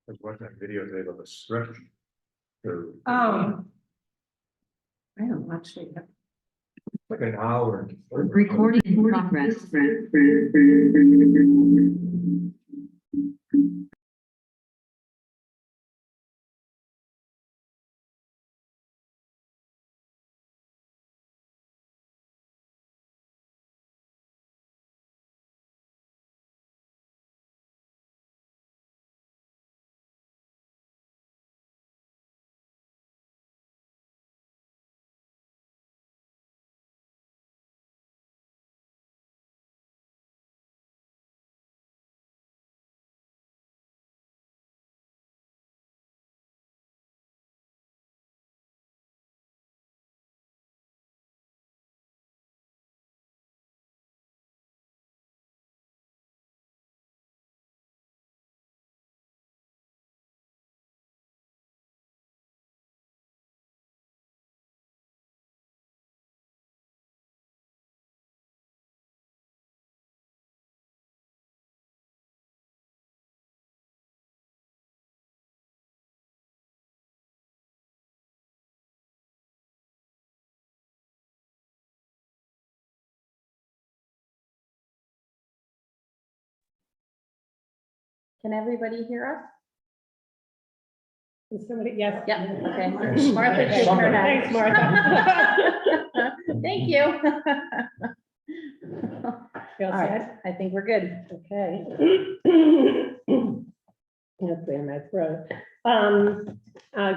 was watching that videotape of a stretch. For I haven't watched it yet. like an hour. Recording in progress. Can everybody hear us? Is somebody, yes. Yeah, okay. Thanks. Martha shaking her head. Thanks, Martha. Thank you. You all All right, set? I think we're good. Okay. Let's clear my throat.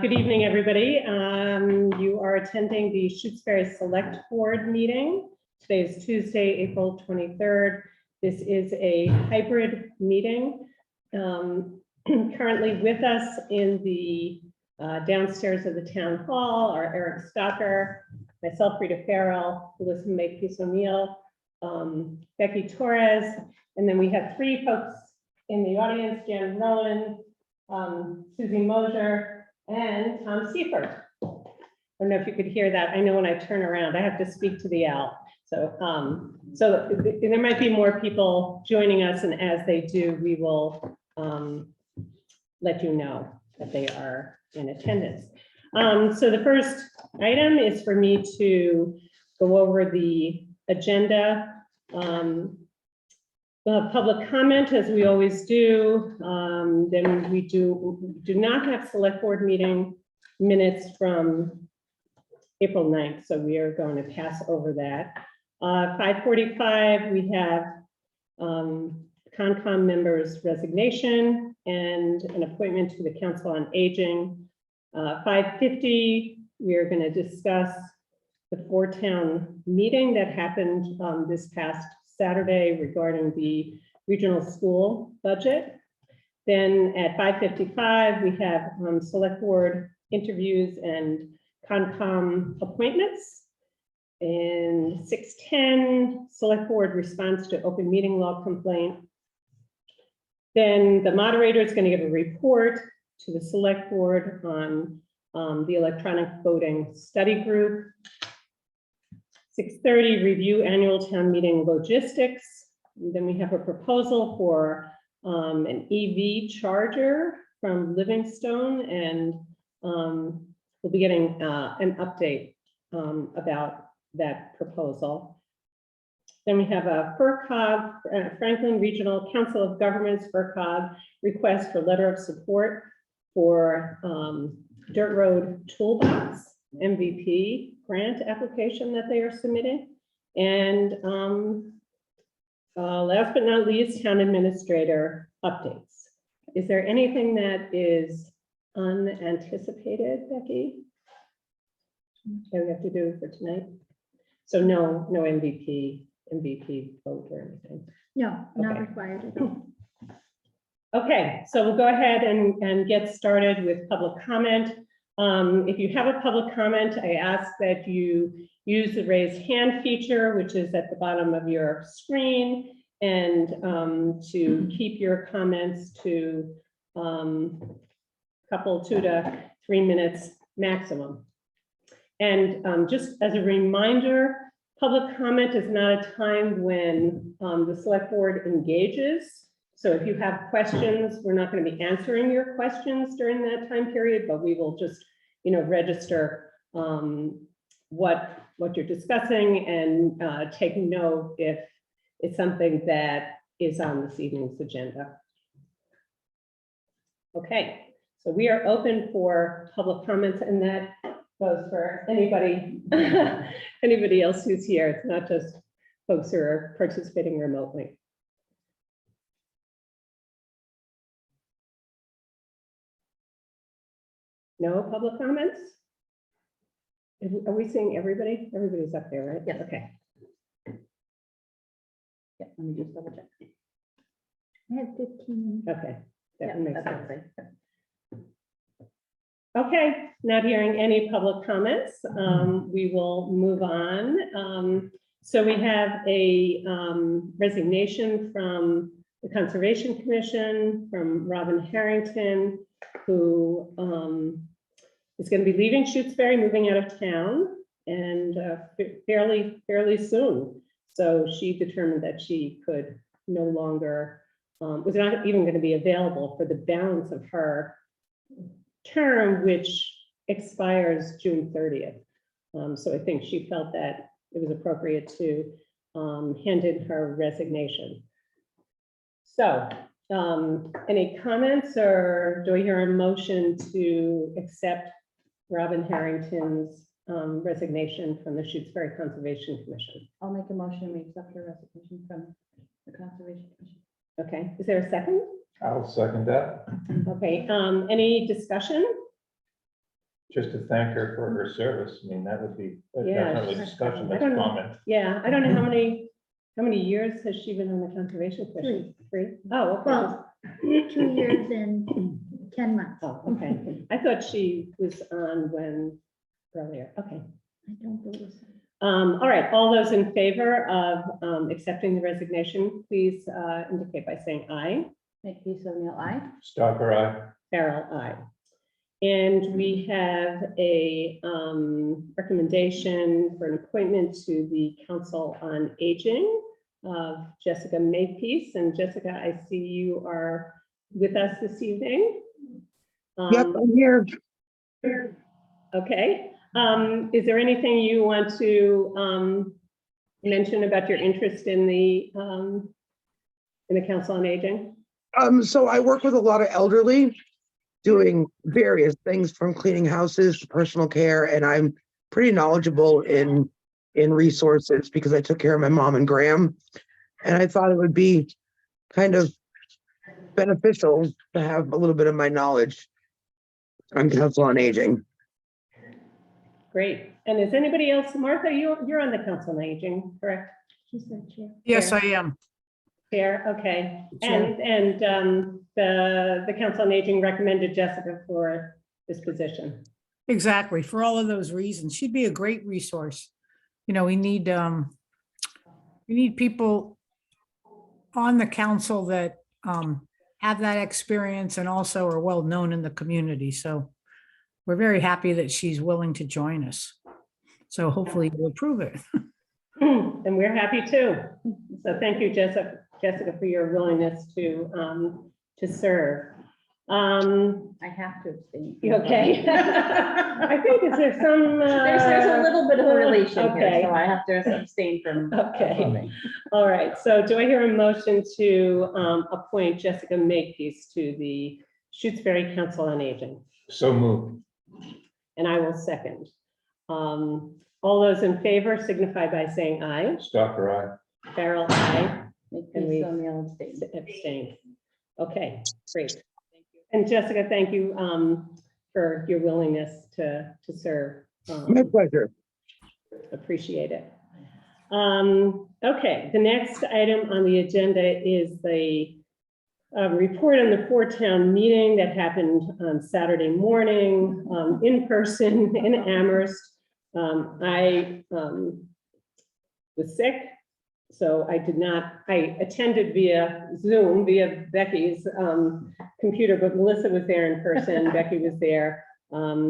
Good evening, everybody. You are attending the Shutesbury Selectboard meeting. Today is Tuesday, April 23rd. This is a hybrid meeting. Currently with us in the downstairs of the town hall are Eric Stocker, myself, Rita Farrell, Melissa Makepeace O'Neill, Becky Torres, and then we have three folks in the audience, Jan Rowan, Susie Mosier, and Tom Seifert. I don't know if you could hear that. I know when I turn around, I have to speak to the owl. So, so there might be more people joining us, and as they do, we will let you know that they are in attendance. So the first item is for me to go over the agenda. We'll have public comment, as we always do. Then we do not have select board meeting minutes from April 9th, so we are going to pass over that. 5:45, we have Concom members' resignation and an appointment to the Council on Aging. 5:50, we are going to discuss the four-town meeting that happened this past Saturday regarding the regional school budget. Then at 5:55, we have select board interviews and Concom appointments. And 6:10, select board response to open meeting law complaint. Then the moderator is going to give a report to the select board on the electronic voting study group. 6:30, review annual town meeting logistics. And then we have a proposal for an EV charger from Livingstone, and we'll be getting an update about that proposal. Then we have a FERCOG, Franklin Regional Council of Governments, FERCOG, request for letter of support for Dirt Road Toolbox MVP grant application that they are submitting. And last but not least, town administrator updates. Is there anything that is unanticipated, Becky, that we have to do for tonight? So no MVP vote or anything. No, not Okay. required at all. Okay, so we'll go ahead and get started with public comment. If you have a public comment, I ask that you use the raise hand feature, which is at the bottom of your screen, and to keep your comments to couple 2 to 3 minutes maximum. And just as a reminder, public comment is not a time when the select board engages. So if you have questions, we're not going to be answering your questions during that time period, but we will just, register what you're discussing and take note if it's something that is on this evening's agenda. Okay, so we are open for public comments, and that goes for anybody, anybody else who's here. It's not just folks who are participating remotely. No public comments? Are we seeing everybody? Everybody's up there, right? Yes. Okay. Yeah, let me just double check. I have 15. Okay. Yeah, That makes that's sense. okay. Okay, not hearing any public comments, we will move on. So we have a resignation from the Conservation Commission, from Robin Harrington, who is going to be leaving Shutesbury, moving out of town, and fairly soon. So she determined that she could no longer, was not even going to be available for the balance of her term, which expires June 30th. So I think she felt that it was appropriate to hand in her resignation. So any comments, or do I hear a motion to accept Robin Harrington's resignation from the Shutesbury Conservation Commission? I'll make a motion, we accept her resignation from the Conservation Commission. Okay, is there a second? I'll second that. Okay, any discussion? Just to thank her for her service. I mean, that would be, that's Yeah. not really discussion, I that's don't know. comment. Yeah, I don't know how many years has she been on the Conservation Commission? Three? Oh, okay. Well, 2 years and 10 months. Oh, okay. I thought she was on when earlier. Okay. I don't believe so. All right, all those in favor of accepting the resignation, please indicate by saying aye. Make peace O'Neill, aye. Stalker, aye. Farrell, aye. And we have a recommendation for an appointment to the Council on Aging of Jessica Makepeace. And Jessica, I see you are with us this evening. Yep, I'm here. Okay. Is there anything you want to mention about your interest in the Council on Aging? So I work with a lot of elderly, doing various things from cleaning houses to personal care, and I'm pretty knowledgeable in resources because I took care of my mom and Graham, and I thought it would be kind of beneficial to have a little bit of my knowledge on Council on Aging. Great. And is anybody else, Martha, you're on the Council on Aging, correct? She's the chair. Yes, Yeah. I am. Chair, okay. Sure. And the Council on Aging recommended Jessica for this position. Exactly. For all of those reasons, she'd be a great resource. We need people on the council that have that experience and also are well known in the community. So we're very happy that she's willing to join us. So hopefully you'll approve it. And we're happy too. So thank you, Jessica, for your willingness to serve. I have to abstain. You okay? I think, is there some? There's a little bit of a relation Okay. here, so I have to abstain from. Okay. voting. All right, so do I hear a motion to appoint Jessica Makepeace to the Shutesbury Council on Aging? So moved. And I will second. All those in favor signify by saying aye. Stalker, aye. Farrell, aye. Make And peace we- O'Neill abstain. Abstain. Okay, great. And Jessica, thank you for your willingness to serve. My pleasure. Appreciate it. Okay, the next item on the agenda is the report on the four-town meeting that happened on Saturday morning, in person in Amherst. I was sick, so I attended via Zoom, via Becky's computer, but Melissa was there in person, Becky was there.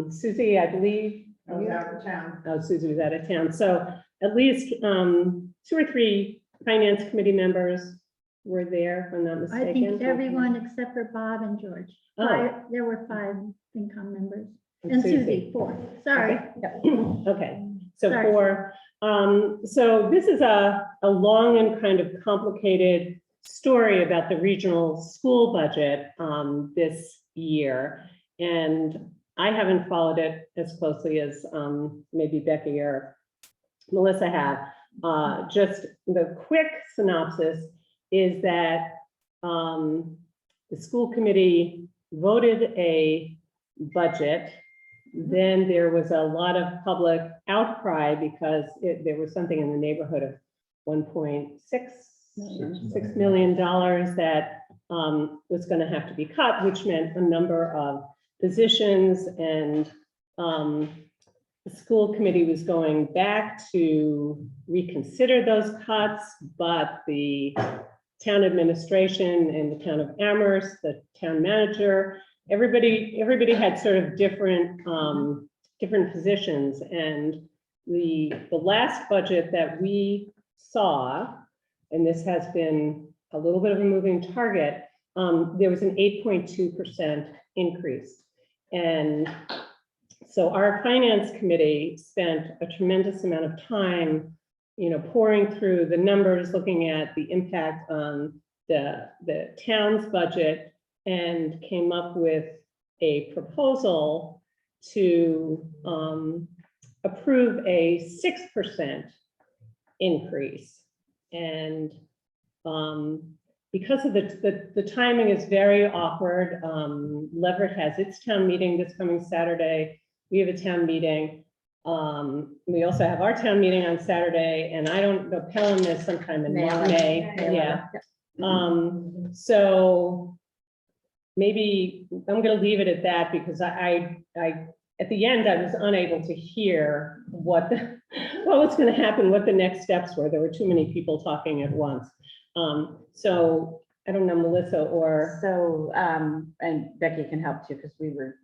Susie, I believe. I was out of town. Oh, Susie was out of town. So at least 2 or 3 finance committee members, were there, if I'm not I mistaken. think everyone except for Bob and George. Oh. There were 5 FinCom members. And And Susie. Susie, 4. Sorry. Okay, so Sorry. 4. So this is a long and kind of complicated story about the regional school budget this year. And I haven't followed it as closely as maybe Becky or Melissa have. Just the quick synopsis is that the school committee voted a budget. Then there was a lot of public outcry because there was something in the neighborhood of $1.6 million that was going to have to be cut, which meant a number of positions, and the school committee was going back to reconsider those cuts, but the town administration and the town of Amherst, the town manager, everybody had sort of different positions. And the last budget that we saw, and this has been a little bit of a moving target, there was an 8.2% increase. And so our finance committee spent a tremendous amount of time, pouring through the numbers, looking at the impact on the town's budget, and came up with a proposal to approve a 6% increase. And because of the timing is very awkward, Leverett has its town meeting this coming Saturday. We have a town meeting. We also have our town meeting on Saturday, and I don't know, Pelham is sometime in May. Yeah. So maybe I'm going to leave it at that, because I at the end, I was unable to hear what was going to happen, what the next steps were. There were too many people talking at once. So I don't know, Melissa or. So, and Becky can help too, because we were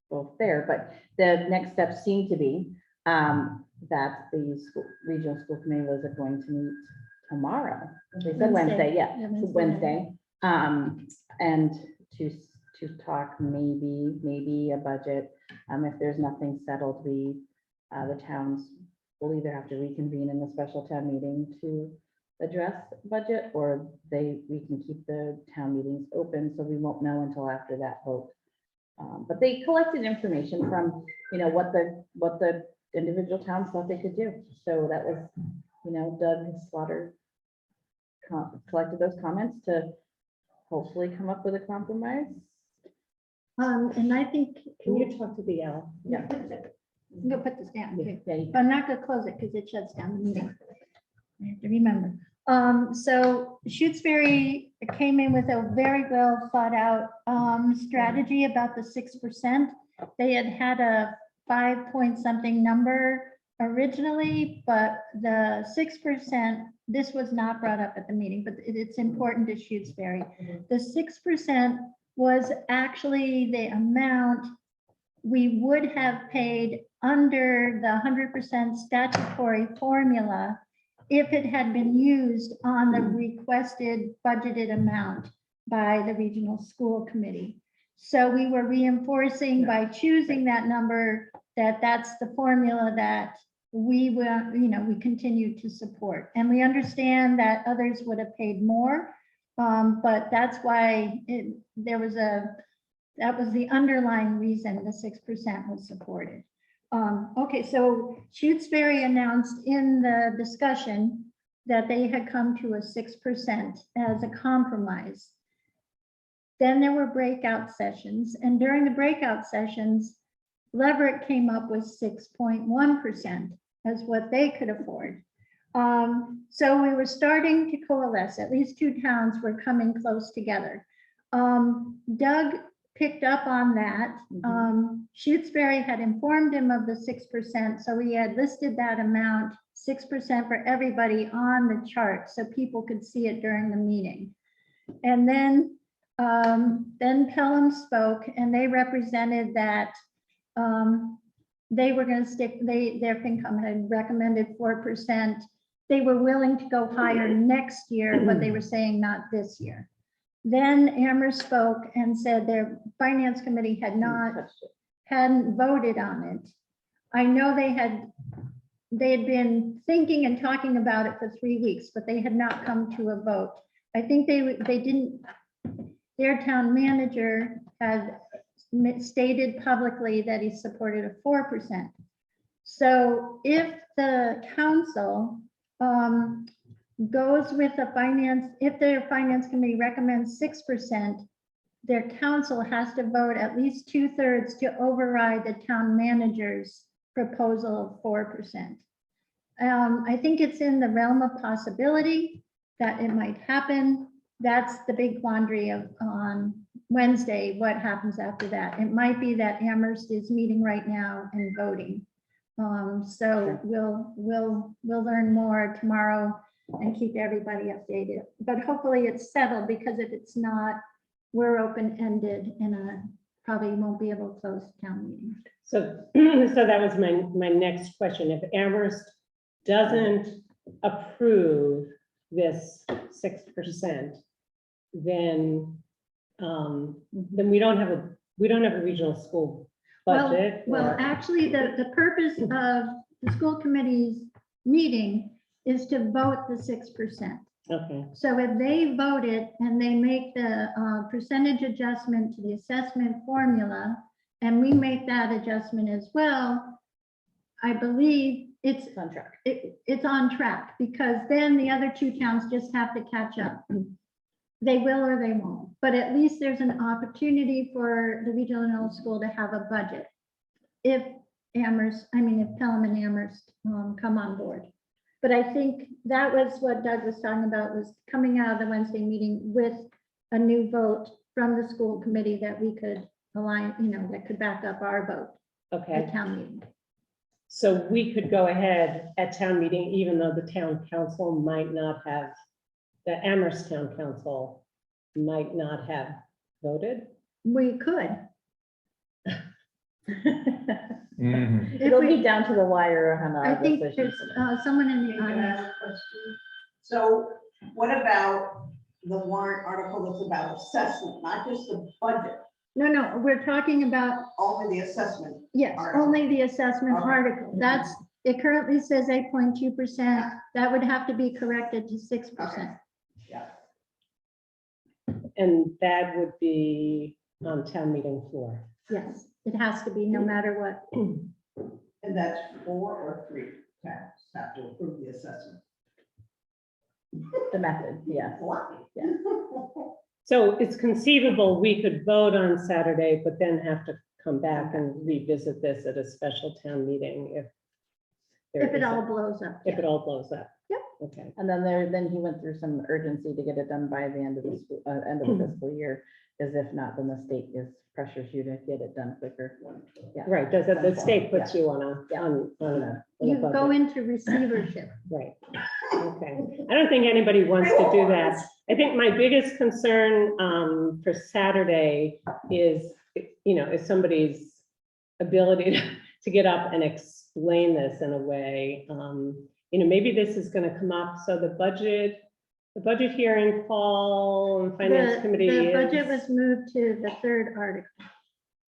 both there, but the next steps seem to be that the regional school committee was going to meet tomorrow. They said Wednesday, yeah, Wednesday. And to talk maybe a budget. If there's nothing settled, the towns will either have to reconvene in the special town meeting to address budget, or we can keep the town meetings open, so we won't know until after that vote. But they collected information from, what the individual towns thought they could do. So that was, Doug Slaughter collected those comments to hopefully come up with a compromise. And I think, Can you talk to the L? Yeah. I'm gonna put this down, okay. Yeah, But I'm not gonna close it because it shuts down the meeting. I have to remember. So Shutesbury came in with a very well thought out strategy about the 6%. They had a 5 something number originally, but the 6%, this was not brought up at the meeting, but it's important to Shutesbury. The 6% was actually the amount we would have paid under the 100% statutory formula if it had been used on the requested budgeted amount by the regional school committee. So we were reinforcing by choosing that number that that's the formula that we will, we continue to support. And we understand that others would have paid more, but that's why that was the underlying reason the 6% was supported. Okay, so Shutesbury announced in the discussion that they had come to a 6% as a compromise. Then there were breakout sessions, and during the breakout sessions, Leverett came up with 6.1% as what they could afford. So we were starting to coalesce. At least 2 towns were coming close together. Doug picked up on that. Shutesbury had informed him of the 6%, so he had listed that amount, 6% for everybody on the chart, so people could see it during the meeting. And then Pelham spoke, and they represented that they were going to stick. Their FinCom had recommended 4%. they were willing to go higher next year, but they were saying not this year. Then Amherst spoke and said their finance committee hadn't voted on it. I know they had been thinking and talking about it for 3 weeks, but they had not come to a vote. I think they didn't, their town manager had stated publicly that he supported a 4%. So if the council goes with the finance, if their finance committee recommends 6%, their council has to vote at least 2/3 to override the town manager's proposal of 4%. I think it's in the realm of possibility that it might happen. That's the big quandary of on Wednesday, what happens after that? It might be that Amherst is meeting right now and voting. So we'll learn more tomorrow and keep everybody updated. But hopefully it's settled, because if it's not, we're open-ended and probably won't be able to close the town meeting. So, so that was my next question. If Amherst doesn't approve this 6%, then we don't have a regional school budget. Well, or- actually, the purpose of the school committee's meeting is to vote the 6%. Okay, So if they vote it and they make the percentage adjustment to the assessment formula, and we make that adjustment as well, I believe it's On track. it's on track, because then the other two towns just have to catch up. They will or they won't, but at least there's an opportunity for the regional school to have a budget. If if Pelham and Amherst come on board. But I think that was what Doug was talking about, was coming out of the Wednesday meeting with a new vote from the school committee that we could align, that could back up our vote okay. at town meeting. So we could go ahead at town meeting, even though the town council might not have, the Amherst Town Council might not have voted. We could. Mhm. If It'll we- be down to the wire on I our think decisions. there's someone in the Can I audience. ask a question? So what about the warrant article that's about assessment, not just the budget, No, we're talking about, only the assessment? yes, Article. only the assessment Okay. article. It currently says 8.2%. That would have to be corrected to 6%. Yeah. And that would be on town meeting floor. Yes, it has to be, no matter what. And that's 4 or 3 towns have to approve the assessment. The method, yeah. What? Yeah. So it's conceivable we could vote on Saturday, but then have to come back and revisit this at a special town meeting if there If it is a- all blows up. if it all blows up. Yep. Okay, And then he went through some urgency to get it done by the end of the end of the fiscal year, because if not, then the state pressures you to get it done quicker. Yeah. right, does it, the state puts you on a, Yeah. on a You go budget. into receivership. Right, okay. I don't think anybody wants to do that. I think my biggest concern for Saturday is, is somebody's ability to get up and explain this in a way. Maybe this is gonna come up, so the budget hearing, Paul, and finance committee The budget is. was moved to the third article.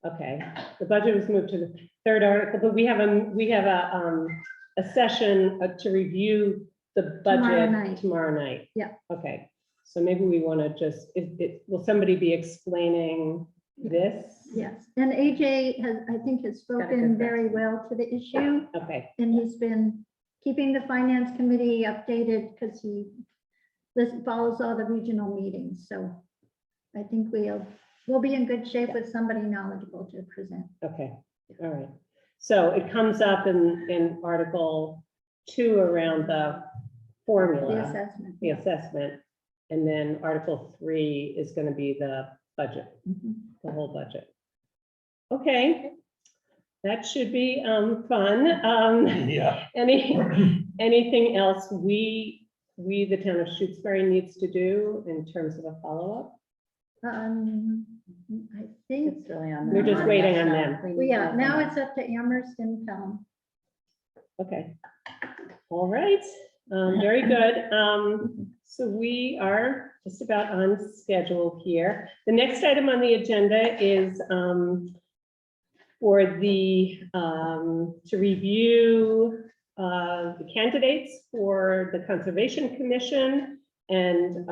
Okay, the budget was moved to the third article, but we have a session to review the Tomorrow night. budget tomorrow night. Yeah. Okay, so maybe we want to just, will somebody be explaining this? Yes, and AJ has Got spoken good very well to the issue, Okay, and he's been keeping the finance committee updated because he follows all the regional meetings, so I think we'll be in good shape with somebody knowledgeable to present. okay, all right. So it comes up in Article 2 around the The formula, assessment. the assessment, and then Article 3 is going to be the budget. Mhm. The whole budget. Okay, that should be fun. Yeah. Anything else the town of Shutesbury needs to do in terms of a follow-up? I think, It's really on. We're just them. waiting on Now, them. we need well, yeah, to- now it's up to Amherst and Pelham. Okay. All right, Very good. So we are just about on schedule here. The next item on the agenda is for the, to review the candidates for the Conservation Commission, and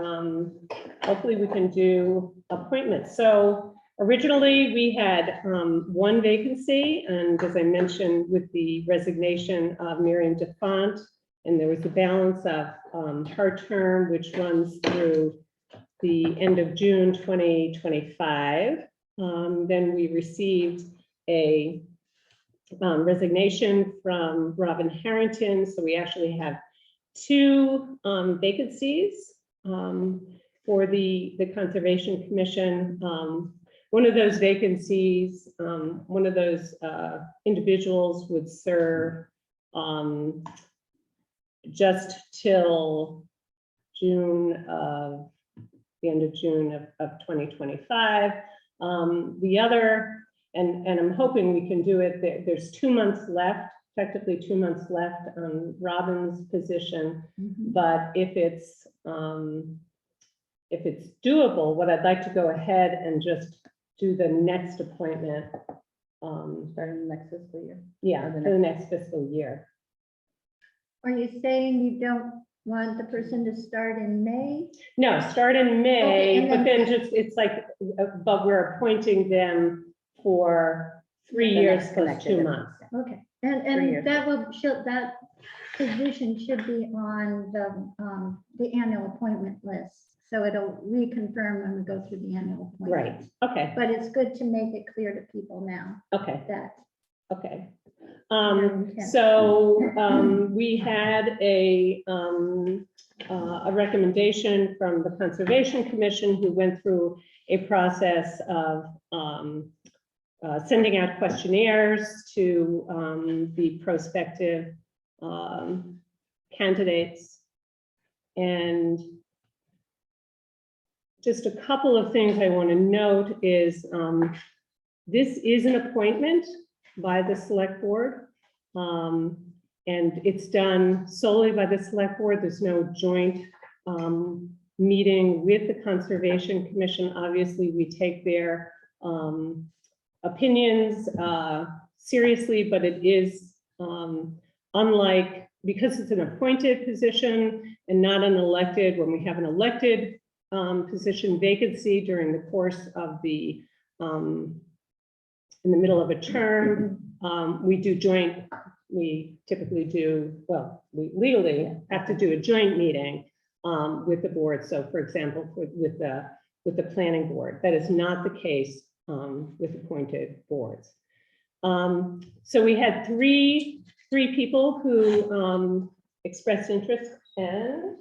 hopefully we can do appointments. So originally we had one vacancy, and as I mentioned, with the resignation of Miriam DeFont, and there was a balance of her term, which runs through the end of June 2025. Then we received a resignation from Robin Harrington. So we actually have two vacancies for the Conservation Commission. One of those vacancies, one of those individuals would serve just till June of, the end of June of 2025. The other, and I'm hoping we can do it, there's 2 months left, effectively 2 months left on Robin's position. But if it's doable, what I'd like to go ahead and just do the next appointment. Starting the next fiscal year. Yeah, for the next fiscal year. Are you saying you don't want the person to start in May? No, start in Okay, May, and but then- then just, it's like, but we're appointing them for 3 The years next plus connected 2 months. Okay, 3 and years. that that position should be on the annual appointment list. So it'll reconfirm when we go through the annual Right, appointment. okay, But it's good to make it clear to people now okay, that. okay. Okay. So we had a recommendation from the Conservation Commission, who went through a process of sending out questionnaires to the prospective candidates. And just a couple of things I want to note is this is an appointment by the Select Board. And it's done solely by the Select Board. There's no joint meeting with the Conservation Commission. Obviously, we take their opinions seriously, but it is unlike, because it's an appointed position and not an elected, when we have an elected position vacancy during the course of the in the middle of a term, we do joint, we typically do, well, we legally have to do a joint meeting with the board. So for example, with the planning board, that is not the case with appointed boards. So we had three people who expressed interest, and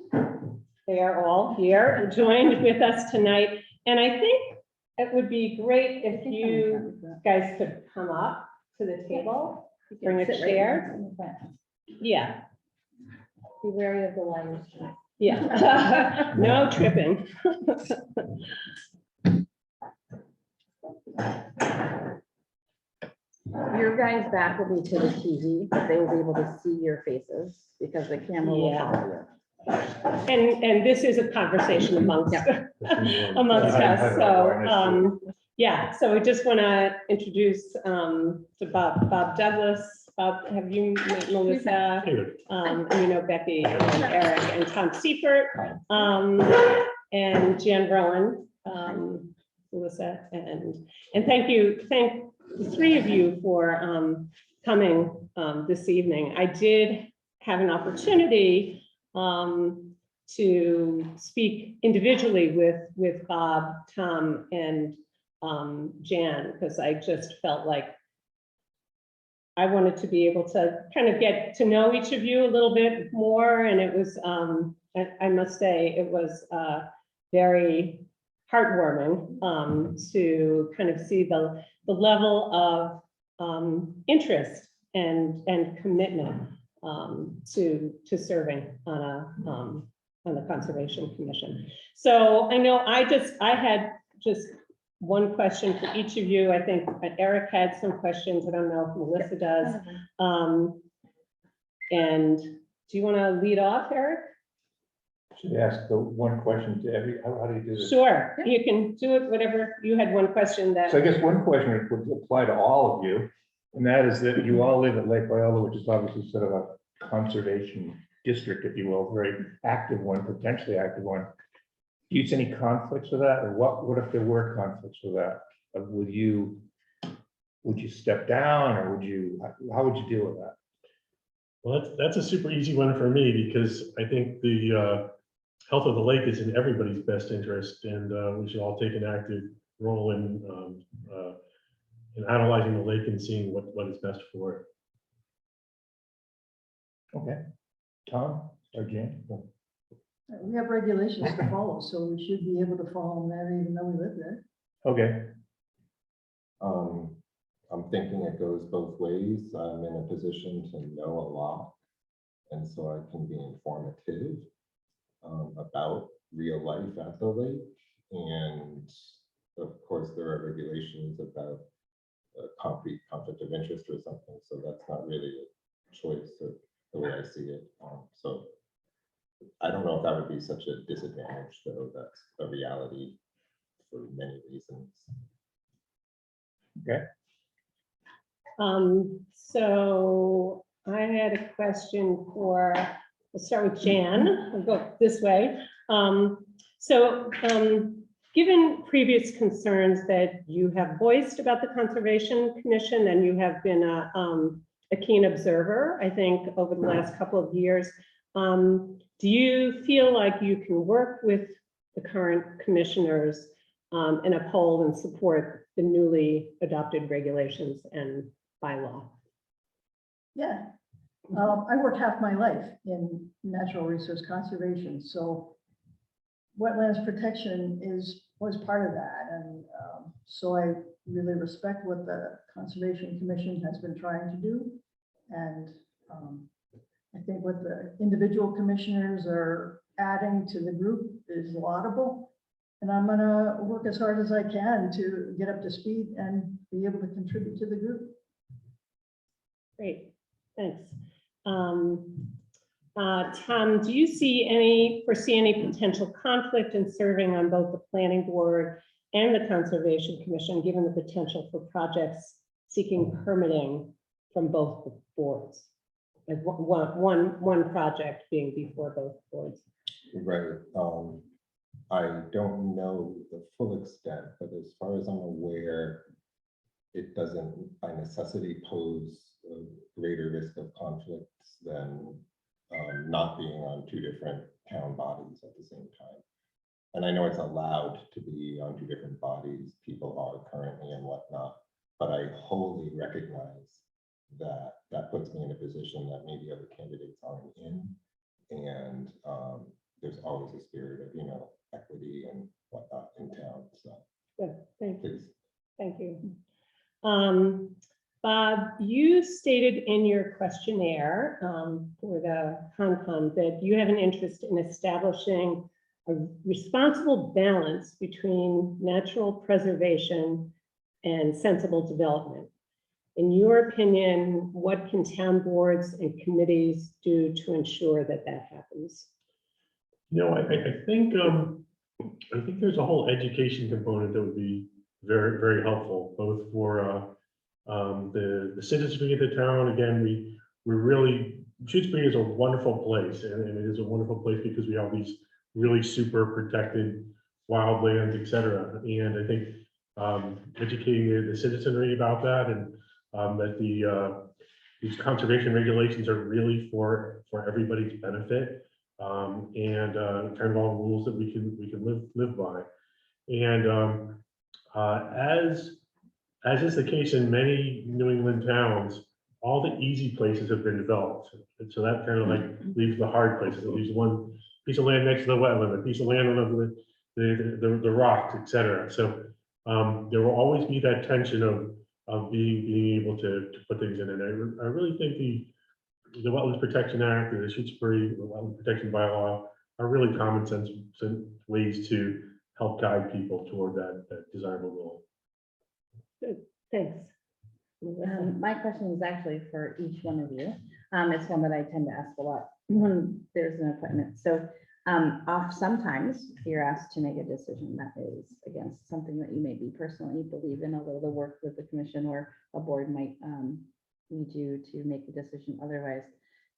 they are all here and joined with us tonight. And I think it would be great if you guys could come up to the table, bring a chair. Yeah, Be wary of the liars. yeah. No tripping. Your guys' back will be to the TV, but they will be able to see your faces because the camera will Yeah. follow you. And this is a conversation amongst amongst us. So yeah, so we just want to introduce to Bob Douglas. Bob, have you met Melissa? And you know Becky and Eric and Tom Seifert, and Jan Rowan, Melissa, and thank the three of you for coming this evening. I did have an opportunity to speak individually with Bob, Tom, and Jan, because I just felt like I wanted to be able to kind of get to know each of you a little bit more. And it was, I must say, it was very heartwarming to kind of see the level of interest and commitment to serving on the Conservation Commission. So I know I had just one question for each of you. I think Eric had some questions. I don't know if Melissa does. And Do you want to lead off, Eric? Should I ask the one question to every, how do you do this? Sure, you can do it, whatever. You had one question So I that, guess one question would apply to all of you, and that is that you all live at Lake Viola, which is obviously sort of a conservation district, if you will, very active one, potentially active one. Do you see any conflicts with that, or what if there were conflicts with that? Would you step down, or how would you deal with that? Well, that's a super easy one for me, because I think the health of the lake is in everybody's best interest, and we should all take an active role in analyzing the lake and seeing what is best for it. Okay, Tom or Jan? We have regulations to follow, so we should be able to follow them there even though we live there. Okay, I'm thinking it goes both ways. I'm in a position to know a lot, and so I can be informative about real life at the lake. And of course, there are regulations about a concrete conflict of interest or something, so that's not really a choice of the way I see it. So I don't know if that would be such a disadvantage, though. That's a reality for many reasons. okay. so I had a question for, let's start with Jan, we'll go this way. Given previous concerns that you have voiced about the Conservation Commission, and you have been a keen observer, I think, over the last couple of years, do you feel like you can work with the current commissioners and uphold and support the newly adopted regulations and bylaw? Yeah. I worked half my life in natural resource conservation, so wetlands protection was part of that. And so I really respect what the Conservation Commission has been trying to do. And I think what the individual commissioners are adding to the group is laudable. And I'm gonna work as hard as I can to get up to speed and be able to contribute to the group. Great, thanks. Tom, do you foresee any potential conflict in serving on both the Planning Board and the Conservation Commission, given the potential for projects seeking permitting from both the boards? Like one project being before both boards. Right. I don't know the full extent, but as far as I'm aware, it doesn't by necessity pose a greater risk of conflicts than not being on two different town bodies at the same time. And I know it's allowed to be on two different bodies, people are currently and whatnot, but I wholly recognize that that puts me in a position that maybe other candidates aren't in. And there's always a spirit of, equity and whatnot in town, so. Good, thank you. Please. Thank you. Bob, you stated in your questionnaire for the Concom that you have an interest in establishing a responsible balance between natural preservation and sensible development. In your opinion, what can town boards and committees do to ensure that that happens? I think there's a whole education component that would be very, very helpful, both for the citizenry of the town. Again, we're really, Shutesbury is a wonderful place, and it is a wonderful place because we have these really super protected wildlands, et cetera. And I think educating the citizenry about that, and that these conservation regulations are really for everybody's benefit, and kind of all rules that we can live by. And as is the case in many New England towns, all the easy places have been developed. And so that kind of like leaves the hard places. It leaves one piece of land next to the wetland, a piece of land on the rocks, et cetera. So there will always be that tension of being able to put things in. And I really think the Wetlands Protection Act and the Shutesbury Wetland Protection Bylaw are really common sense ways to help guide people toward that desirable goal. Good, thanks. My question is actually for each one of you. It's one that I tend to ask a lot when there's an appointment. So sometimes you're asked to make a decision that is against something that you maybe personally believe in, although the work with the commission or a board might need you to make a decision otherwise.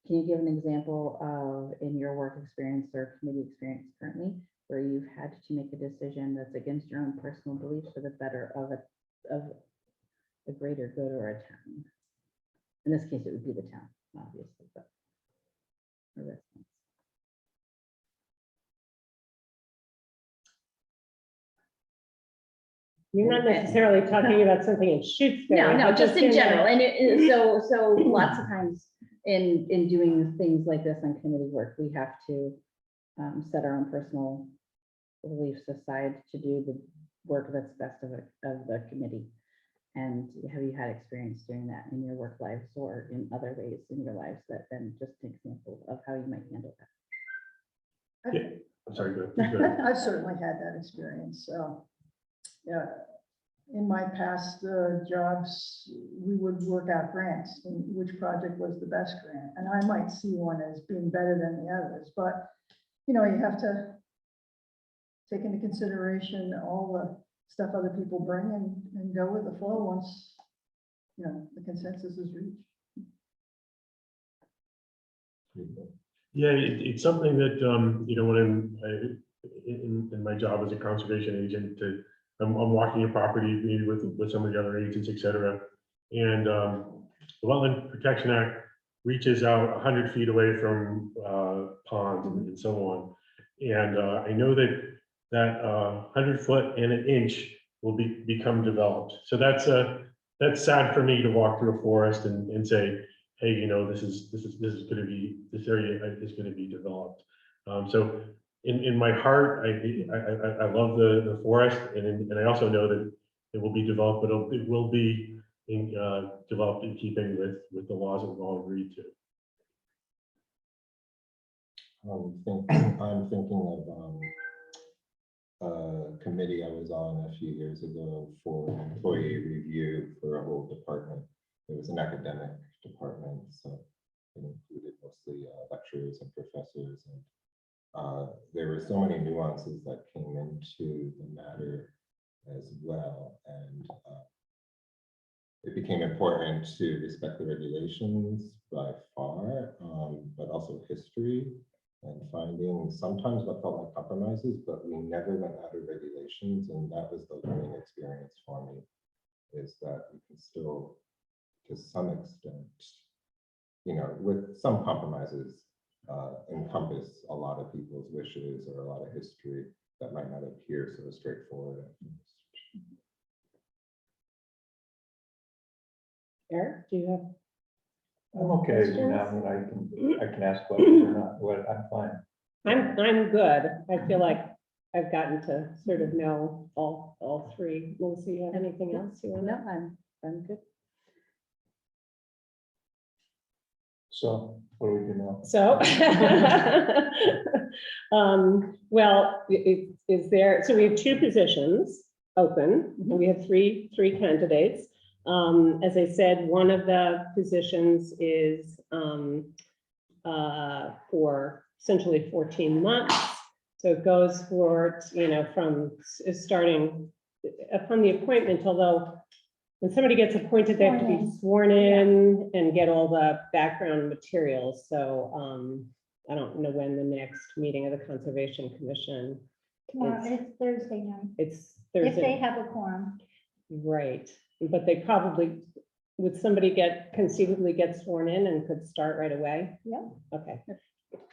Can you give an example of, in your work experience or committee experience currently, where you've had to make a decision that's against your own personal beliefs for the better of a greater good or a town? In this case, it would be the town, obviously, but. the residents. You're not necessarily talking about something in Shutesbury. No, but just in the- general. And so lots of times in doing things like this on committee work, we have to set our own personal beliefs aside to do the work that's best of the committee. And have you had experience doing that in your work lives or in other ways in your lives that then just an example of how you might handle that? Yeah, I'm sorry, go ahead. I've certainly had that experience. Yeah, in my past jobs, we would work out grants and which project was the best grant. And I might see one as being better than the others, but you have to take into consideration all the stuff other people bring and go with the flow once, the consensus is reached. Yeah, it's something that, when in my job as a conservation agent, I'm walking a property, maybe with some of the other agents, et cetera. And the Wetland Protection Act reaches out 100 feet away from ponds and so on. And I know that 100 foot and an inch will become developed. So that's sad for me to walk through a forest and say, hey, this area is going to be developed. So in my heart, I love the forest, and I also know that it will be developed, but it will be developed in keeping with the laws that we've all agreed to. I'm thinking of a committee I was on a few years ago for employee review for a whole department. It was an academic department, so it included mostly lecturers and professors. And there were so many nuances that came into the matter as well. And it became important to respect the regulations by far, but also history and finding sometimes what felt like compromises, but we never went out of regulations. And that was the learning experience for me, is that we can still, to some extent, with some compromises, encompass a lot of people's wishes or a lot of history that might not appear so straightforward at first. Eric, do you have? I'm okay now. I can ask questions or not, but I'm fine. I'm good. I feel like I've gotten to sort of know all three. Melissa, you have anything else you want No, to? I'm good. So what do we do now? So, well, is there, so we have two positions open, and we have three candidates. As I said, one of the positions is for essentially 14 months. So it goes for, from starting upon the appointment, although when somebody gets appointed, they have to be sworn in and get all the background materials. So I don't know when the next meeting of the Conservation Commission. Tomorrow, it's Thursday night, It's if Thursday. they have a quorum. Right, but they probably, would somebody conceivably get sworn in and could start right away? Yeah. Okay.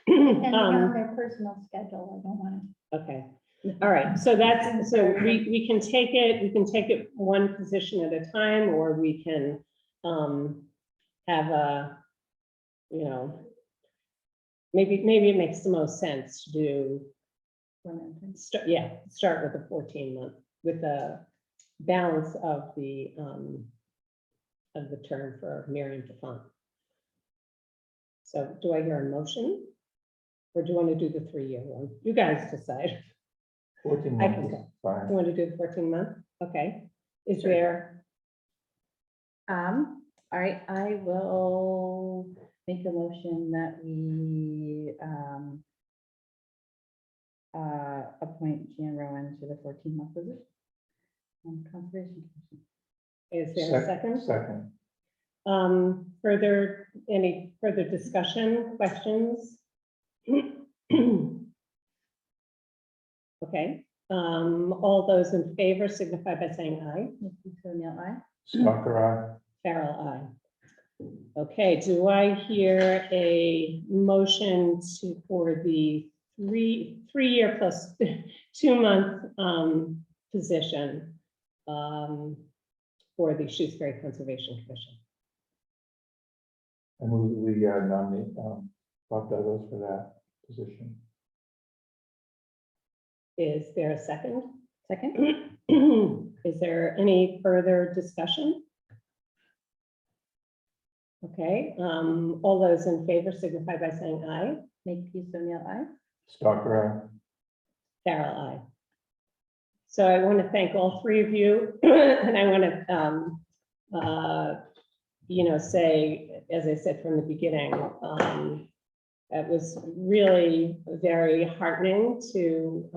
Depending on their personal schedule, I don't want to. Okay, all right, so we can take it one position at a time, or we can have a, maybe it makes the most sense to do, start with the 14-month, with the balance of the term for Miriam Defont. So do I hear a motion? Or do you want to do the 3-year one? You guys decide. 14 I months can is go. fine. You want to do the 14-month? Okay. Is Sure. there, All right, I will make a motion that we appoint Jan Rowan to the 14-month position on Conservation Commission. Is there a second? Second. Any further discussion, questions? Okay, all those in favor signify by saying aye. O'Neill, aye. Stalker, Farrell, aye. Okay, do I hear a motion for the three-year plus 2-month position for the Shutesbury Conservation Commission? I move that we nominate Bob Douglas for that position. Is there a second? Second. Is there any further discussion? Okay, all those in favor signify by saying aye. Makepeace O'Neill, aye. Stalker, Farrell, aye. So I want to thank all three of you, and I want to, say, as I said from the beginning, it was really very heartening to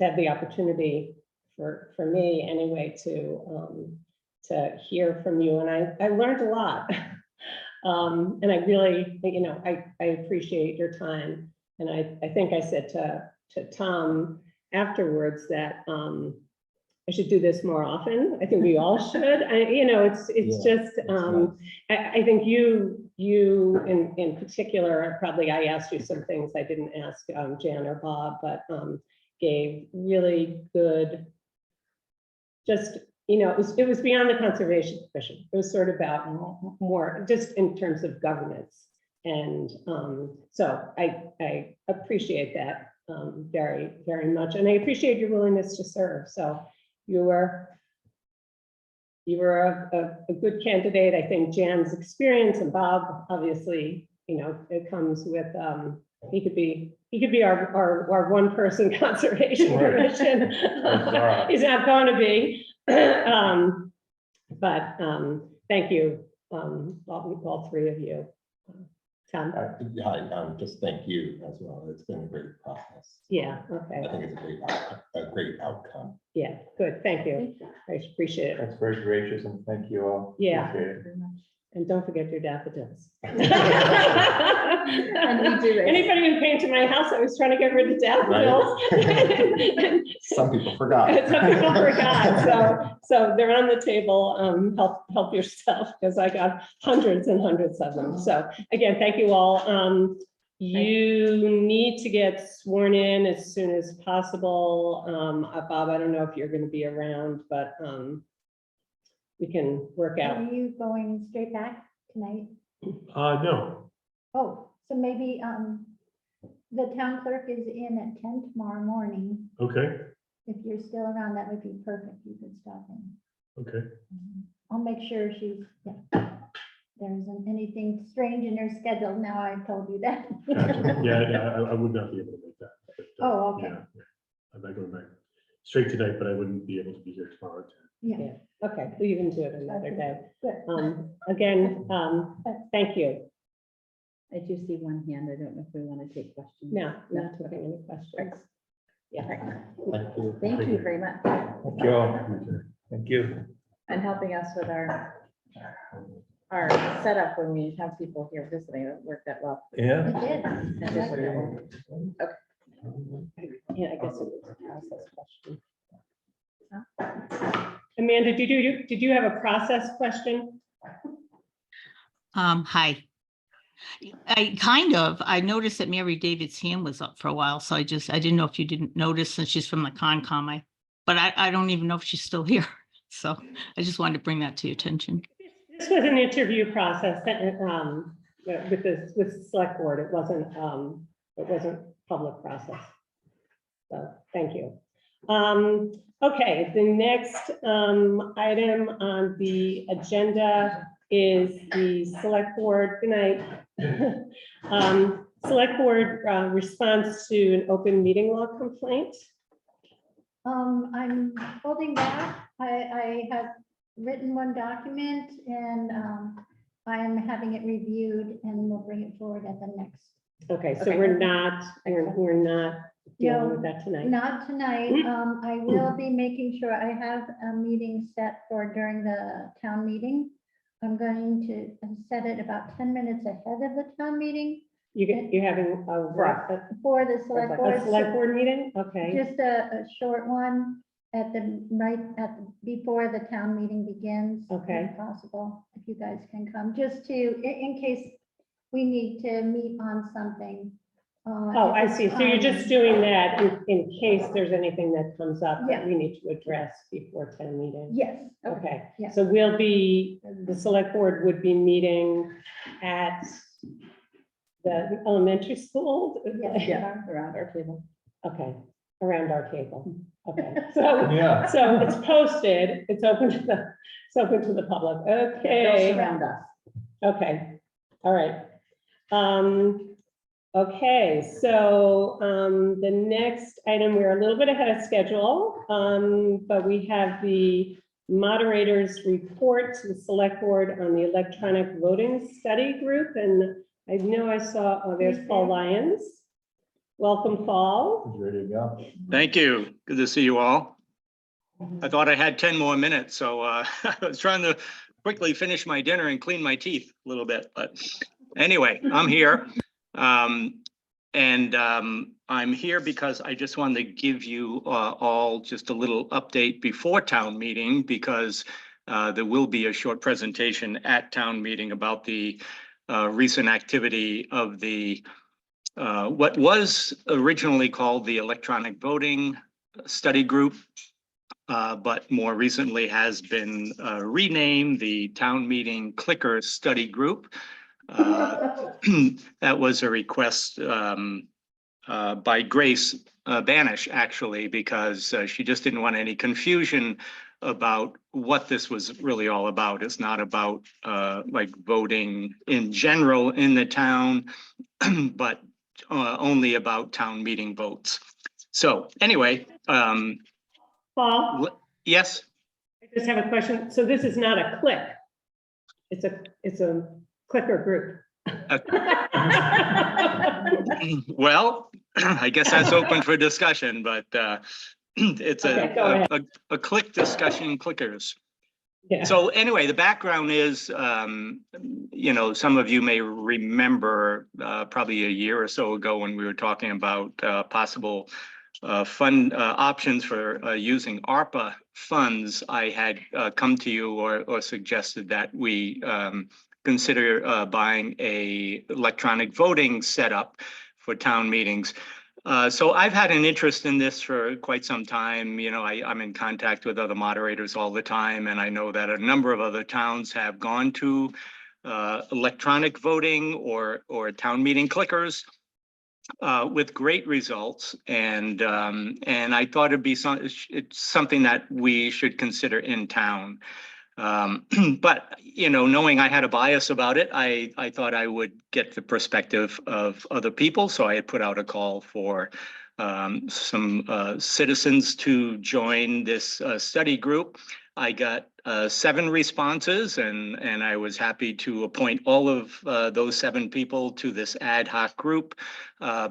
have the opportunity for me anyway to hear from you, and I learned a lot, and I really, I appreciate your time, and I think I said to Tom afterwards that I should do this more often. I think we all should. It's Yeah, just nice. I think you in particular, probably I asked you some things I didn't ask Jan or Bob, but gave really good, just, it was beyond the Conservation Commission. It was sort of about more just in terms of governance. And so I appreciate that very, very much. And I appreciate your willingness to serve. So you were a good candidate. I think Jan's experience, and Bob, obviously, it comes with, he could be our one person conservation Right. commission. He's not going to be. But thank you, all three of you. Tom? Just thank you as well. It's been a great process. Yeah, okay. I think it's a great outcome. Yeah, good. Thank you. Thank you. I appreciate it. that's very gracious, and thank you all. Yeah. Appreciate it. Very much. And don't forget your daffodils. And we do it. Anybody who came to my house, I was trying to get rid of daffodils. Some people forgot. Some people forgot, so they're on the table. Help yourself, because I got hundreds and hundreds of them. So again, thank you all. You need to get sworn in as soon as possible. Bob, I don't know if you're going to be around, but we can work out. Are you going straight back tonight? No, Oh, so maybe the town clerk is in at 10 tomorrow morning. okay, If you're still around, that would be perfect. You could stop in. okay. I'll make sure she's, there isn't anything strange in her schedule. Now I've told you that. Gotcha. Yeah, I would not be able to make that. But, Oh, okay. yeah. I'm not going back straight tonight, but I wouldn't be able to be here tomorrow. Yeah. Okay, we can do it another day. Good. Again, thank you. I do see one hand. I don't know if we want to take questions. No, not taking any questions. Yeah. Thank you. Thank you very much. Thank you all. Thank you. And helping us with our setup when we have people here visiting. It worked out well. Yeah. It did. That did work out well. Yeah, I guess it was a process question. Amanda, did you have a process question? Hi. I noticed that Mary David's hand was up for a while, so I didn't know if you didn't notice, since she's from the Concom, but I don't even know if she's still here. So I just wanted to bring that to your attention. This was an interview process with select board. It wasn't public process. So thank you. Okay, the next item on the agenda is the select board. Good night. Select board response to an open meeting law complaint. I'm holding back. I have written one document, and I'm having it reviewed and we'll bring it forward at the next. Okay, so Okay. we're not dealing with that tonight. Not tonight. I will be making sure I have a meeting set for during the town meeting. I'm going to set it about 10 minutes ahead of the town meeting You're having a for the select board. select board meeting? Okay, Just a short one at before the town meeting begins. Okay. If possible, if you guys can come, just to, in case we need to meet on something. oh, I see. So you're just doing that in case there's anything that comes up that Yeah. we need to address before town meeting. Yes, Okay, Yeah. so the select board would be meeting at the elementary school? Yes. Yeah, around our table. Okay, around our table. Okay, so, Yeah. so it's posted, it's open to the public. They'll Okay, surround us. okay, all right. Okay, so the next item, we're a little bit ahead of schedule, but we have the moderator's report to the select board on the electronic voting study group. And I know I saw, oh, there's Paul Lyons. Welcome, Paul. Ready to go. Thank you. Good to see you all. I thought I had 10 more minutes, so I was trying to quickly finish my dinner and clean my teeth a little bit. But anyway, I'm here. I'm here because I just wanted to give you all just a little update before town meeting, because there will be a short presentation at town meeting about the recent activity of the what was originally called the electronic voting study group, but more recently has been renamed the town meeting clicker study group. That was a request by Grace Banish, actually, because she just didn't want any confusion about what this was really all about. It's not about like voting in general in the town, but only about town meeting votes. So anyway, Paul, yes. I just have a question. So this is not a click. It's a clicker group. Well, I guess that's open for discussion, but it's Okay, go ahead. a click discussion, clickers. Yeah. So anyway, the background is, you know, some of you may remember probably a year or so ago when we were talking about possible fund options for using ARPA funds. I had come to you or suggested that we consider buying a electronic voting setup for town meetings. So I've had an interest in this for quite some time. You know, I'm in contact with other moderators all the time, and I know that a number of other towns have gone to electronic voting or town meeting clickers with great results. And I thought it'd be it's something that we should consider in town. But, you know, knowing I had a bias about it, I thought I would get the perspective of other people. So I had put out a call for some citizens to join this study group. I got 7 responses, and I was happy to appoint all of those 7 people to this ad hoc group,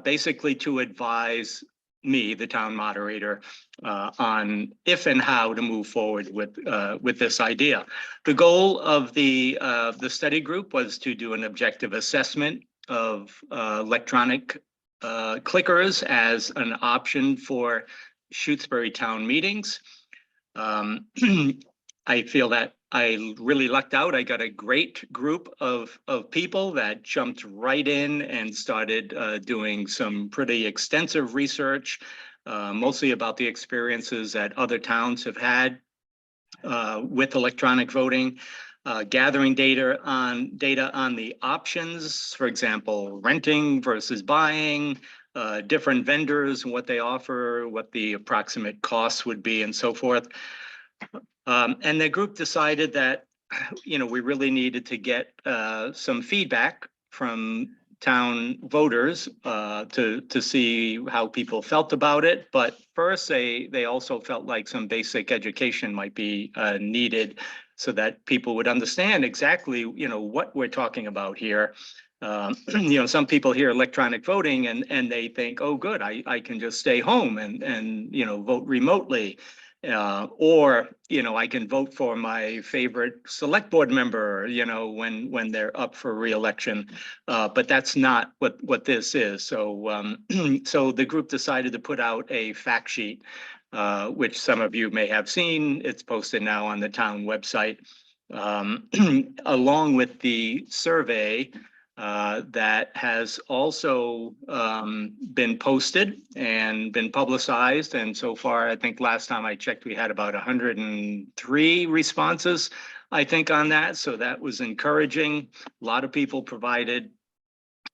basically to advise me, the town moderator, on if and how to move forward with this idea. The goal of the study group was to do an objective assessment of electronic clickers as an option for Shutesbury town meetings. I feel that I really lucked out. I got a great group of people that jumped right in and started doing some pretty extensive research, mostly about the experiences that other towns have had with electronic voting, gathering data on the options, for example, renting versus buying, different vendors and what they offer, what the approximate costs would be, and so forth. And the group decided that, you know, we really needed to get some feedback from town voters to see how people felt about it. But first, they also felt like some basic education might be needed so that people would understand exactly, what we're talking about here. Some people hear electronic voting and they think, oh, good, I can just stay home and vote remotely. Or, I can vote for my favorite select board member, when they're up for reelection. But that's not what this is. So, so the group decided to put out a fact sheet, which some of you may have seen. It's posted now on the town website, along with the survey that has also been posted and been publicized. And so far, I think last time I checked, we had about 103 responses, I think, on that. So that was encouraging. A lot of people provided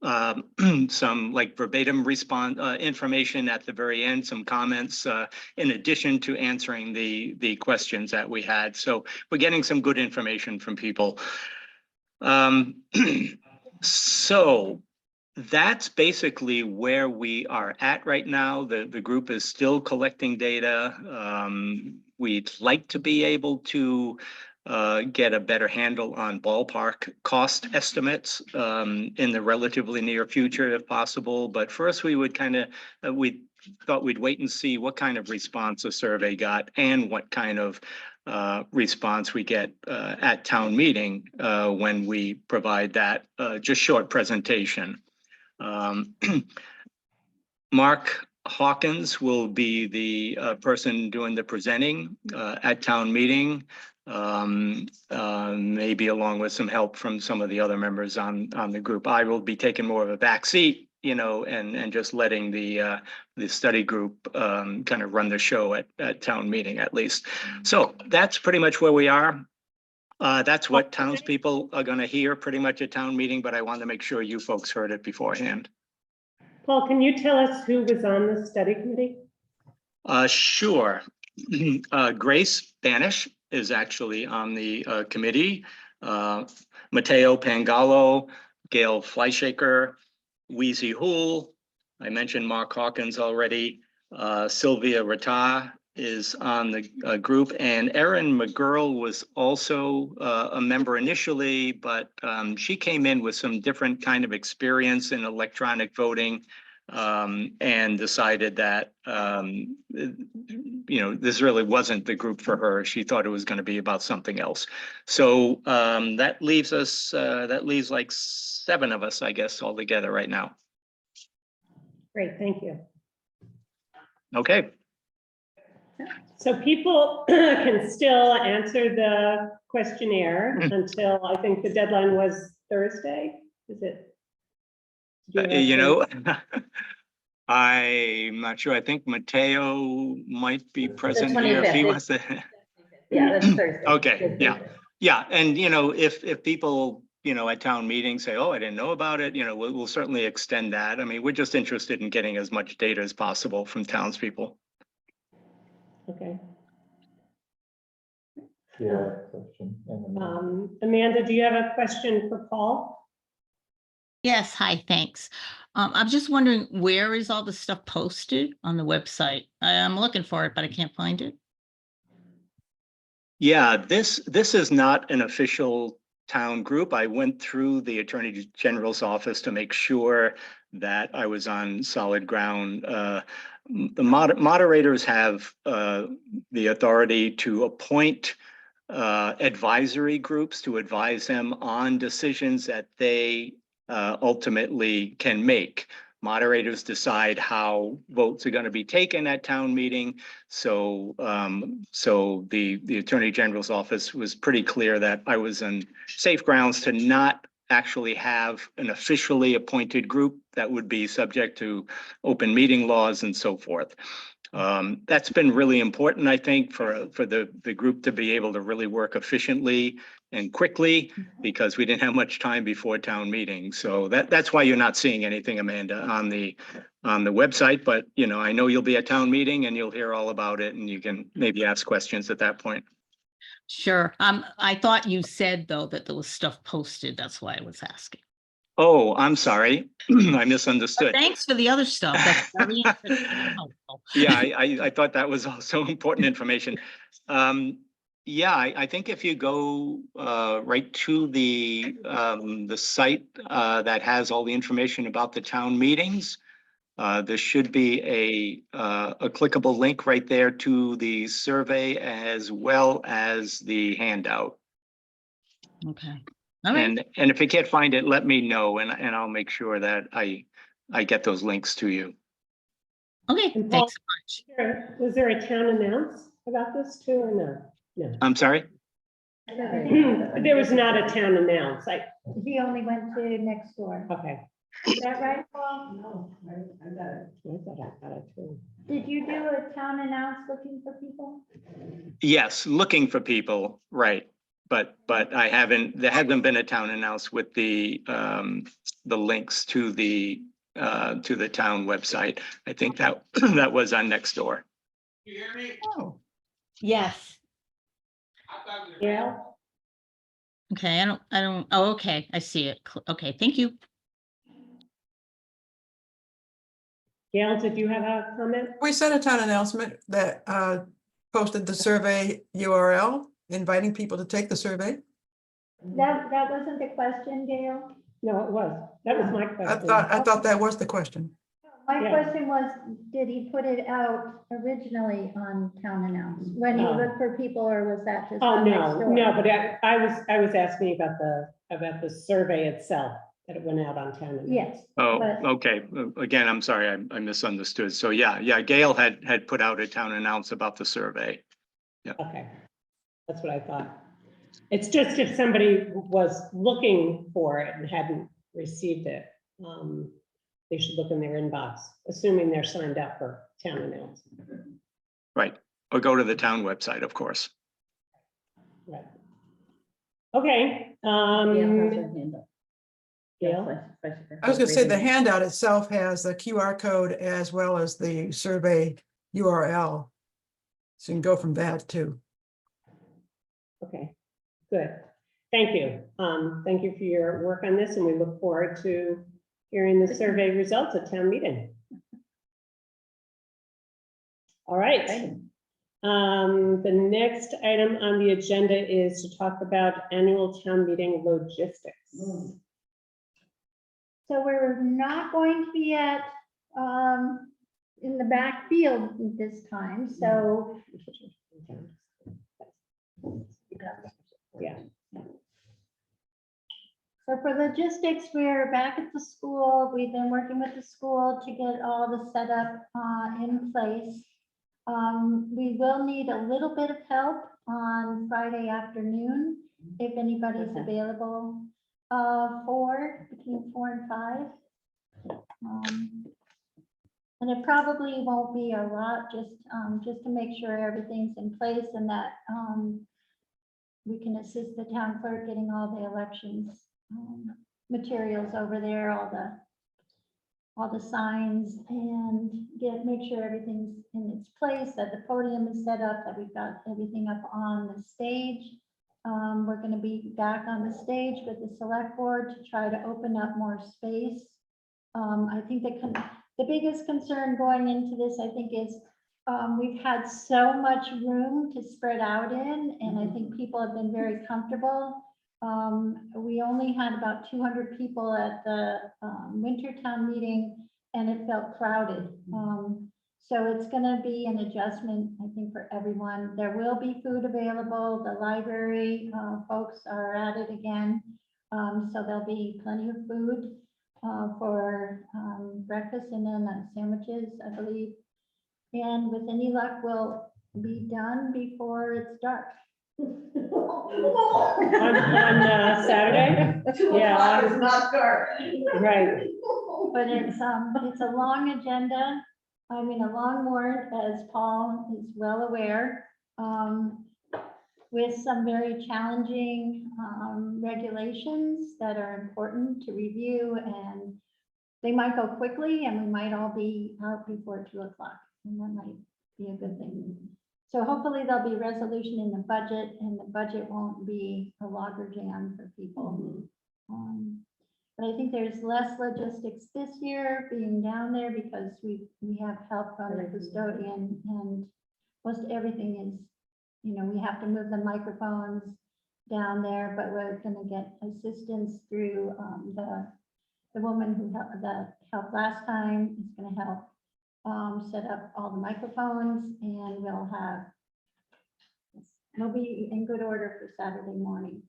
some like verbatim response information at the very end, some comments in addition to answering the questions that we had. So we're getting some good information from people. So that's basically where we are at right now. The group is still collecting data. We'd like to be able to get a better handle on ballpark cost estimates in the relatively near future if possible. But first we would we thought we'd wait and see what kind of response the survey got and what kind of response we get at town meeting when we provide that just short presentation. Mark Hawkins will be the person doing the presenting at town meeting, maybe along with some help from some of the other members on the group. I will be taking more of a back seat, and just letting the study group kind of run the show at town meeting at least. So that's pretty much where we are. That's what townspeople are going to hear pretty much at town meeting, but I want to make sure you folks heard it beforehand. Paul, can you tell us who was on the study committee? Sure. Grace Banish is actually on the committee. Matteo Pangallo, Gail Fleischaker, Wheezy Hool. I mentioned Mark Hawkins already. Sylvia Rata is on the group, and Erin McGurl was also a member initially, but she came in with some different kind of experience in electronic voting and decided that this really wasn't the group for her. She thought it was going to be about something else. So that leaves like 7 of us, I guess, all together right now. Great, thank you. Okay. So people can still answer the questionnaire until I think the deadline was Thursday. Is it? I'm not sure. I think Matteo might be present The here if he 25th. wants to. Yeah, that's Thursday. Okay, yeah. Yeah, and if people, at town meetings say, oh, I didn't know about it, we'll certainly extend that. I mean, we're just interested in getting as much data as possible from townspeople. Okay. Yeah. Question. Amanda, do you have a question for Paul? Yes, hi, thanks. I'm just wondering, where is all the stuff posted on the website? I'm looking for it, but I can't find it. Yeah, this is not an official town group. I went through the Attorney General's office to make sure that I was on solid ground. The moderators have the authority to appoint advisory groups to advise them on decisions that they ultimately can make. Moderators decide how votes are going to be taken at town meeting. So, so the Attorney General's office was pretty clear that I was in safe grounds to not actually have an officially appointed group that would be subject to open meeting laws and so forth. That's been really important, I think, for the group to be able to really work efficiently and quickly, because we didn't have much time before town meeting. So that's why you're not seeing anything, Amanda, on the website. But I know you'll be at town meeting and you'll hear all about it, and you can maybe ask questions at that point. Sure. I thought you said though that there was stuff posted. That's why I was asking. Oh, I'm sorry. I But misunderstood. thanks for the other stuff. That's very interesting and helpful. Yeah, I thought that was also important information. Yeah, I think if you go right to the site that has all the information about the town meetings, there should be a clickable link right there to the survey as well as the handout. Okay. All right. And if you can't find it, let me know and I'll make sure that I get those links to you. Okay, And Paul, thanks so much. was there a town announce about this too or no? No. I'm sorry? There was not a town announce. He only went to next door. Okay. Is that right, Paul? No, I got it. I thought I got it too. Did you do a town announce looking for people? Yes, looking for people, right. But I haven't, there hasn't been a town announce with the links to the town website. I think that that was on Nextdoor. Oh, Yes. Yeah. Okay, I don't, oh, okay, I see it. Okay, thank you. Gail, did you have a comment? We sent a town announcement that posted the survey URL, inviting people to take the survey. That wasn't the question, Gail. No, it was. That was my I question. thought that was the question. My Yeah. question was, did he put it out originally on town announce when he Oh. looked for people, or was that just? Oh, on no, Nextdoor? no, but I was asking about the survey itself, that it went out on town. Announce. Yes. Oh, But- okay. Again, I'm sorry, I misunderstood. So yeah, Gail had put out a town announce about the survey. Okay, that's what I thought. It's just if somebody was looking for it and hadn't received it, they should look in their inbox, assuming they're signed up for town announcement. Right. Or go to the town website, of course. Right. Okay. Gail? I was gonna say the handout itself has the QR code as well as the survey URL. So you can go from that too. Okay, good. Thank you. Thank you for your work on this, and we look forward to hearing the survey results at town meeting. All right. The next item on the agenda is to talk about annual town meeting logistics. So we're not going to be at, in the back field this time, so. Yeah. So for logistics, we're back at the school. We've been working with the school to get all the setup in place. We will need a little bit of help on Friday afternoon, if anybody's Okay. available, between 4 and 5. And it probably won't be a lot, just to make sure everything's in place and that we can assist the town clerk getting all the elections materials over there, all the signs, and make sure everything's in its place, that the podium is set up, that we've got everything up on the stage. We're going to be back on the stage with the select board to try to open up more space. I think the biggest concern going into this, I think, is we've had so much room to spread out in, and I think people have been very comfortable. We only had about 200 people at the winter town meeting, and it felt crowded. So it's going to be an adjustment, I think, for everyone. There will be food available. The library folks are at it again. So there'll be plenty of food for breakfast and then sandwiches, I believe. And with any luck, we'll be done before it's dark. On Saturday? 2 o'clock is not dark. Right. But it's a long agenda. I mean, a long warrant, as Paul is well aware, with some very challenging regulations that are important to review, and they might go quickly and we might all be out before 2 o'clock, and that might be a good thing. So hopefully there'll be resolution in the budget, and the budget won't be a logger jam for people. But I think there's less logistics this year being down there because we have help from the custodian and most everything is, we have to move the microphones down there, but we're gonna get assistance through the woman that helped last time is gonna help set up all the microphones, and we'll be in good order for Saturday morning.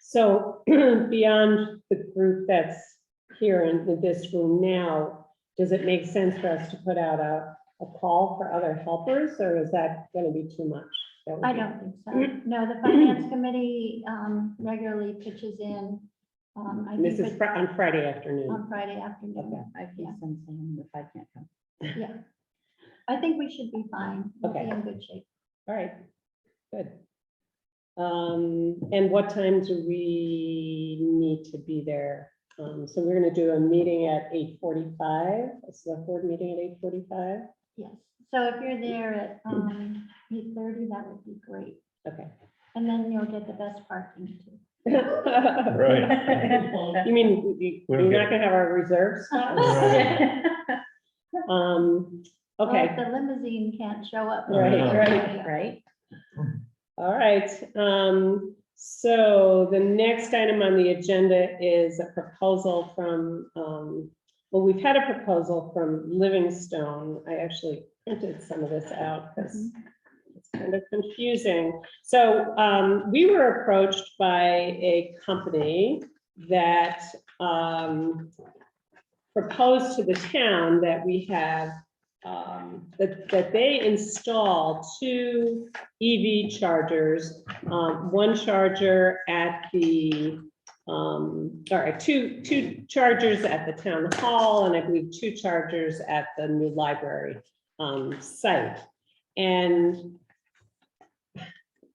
So beyond the group that's here in this room now, does it make sense for us to put out a call for other helpers, or is that going to be too much? That would I be- don't think so. No, the finance committee regularly pitches in. I This think is on Friday afternoon. on Friday afternoon. I can send someone if I can't come. Yeah. I think we should be fine. We'll be Okay. in good shape. All right, good. And what time do we need to be there? So we're gonna do a meeting at 8:45, a select board meeting at 8:45. Yes. So if you're there at 8:30, that would be great. Okay. And then you'll get the best parking too. Right. You mean you're not gonna have our reserve spots? Well, Okay. if the limousine can't show up. Right. All right, so the next item on the agenda is a proposal from, well, we've had a proposal from Livingstone. I actually printed some of this out because it's kind of confusing. So we were approached by a company that proposed to the town that we have that they install 2 EV chargers, one charger at the, two chargers at the town hall, and I believe 2 chargers at the new library site. And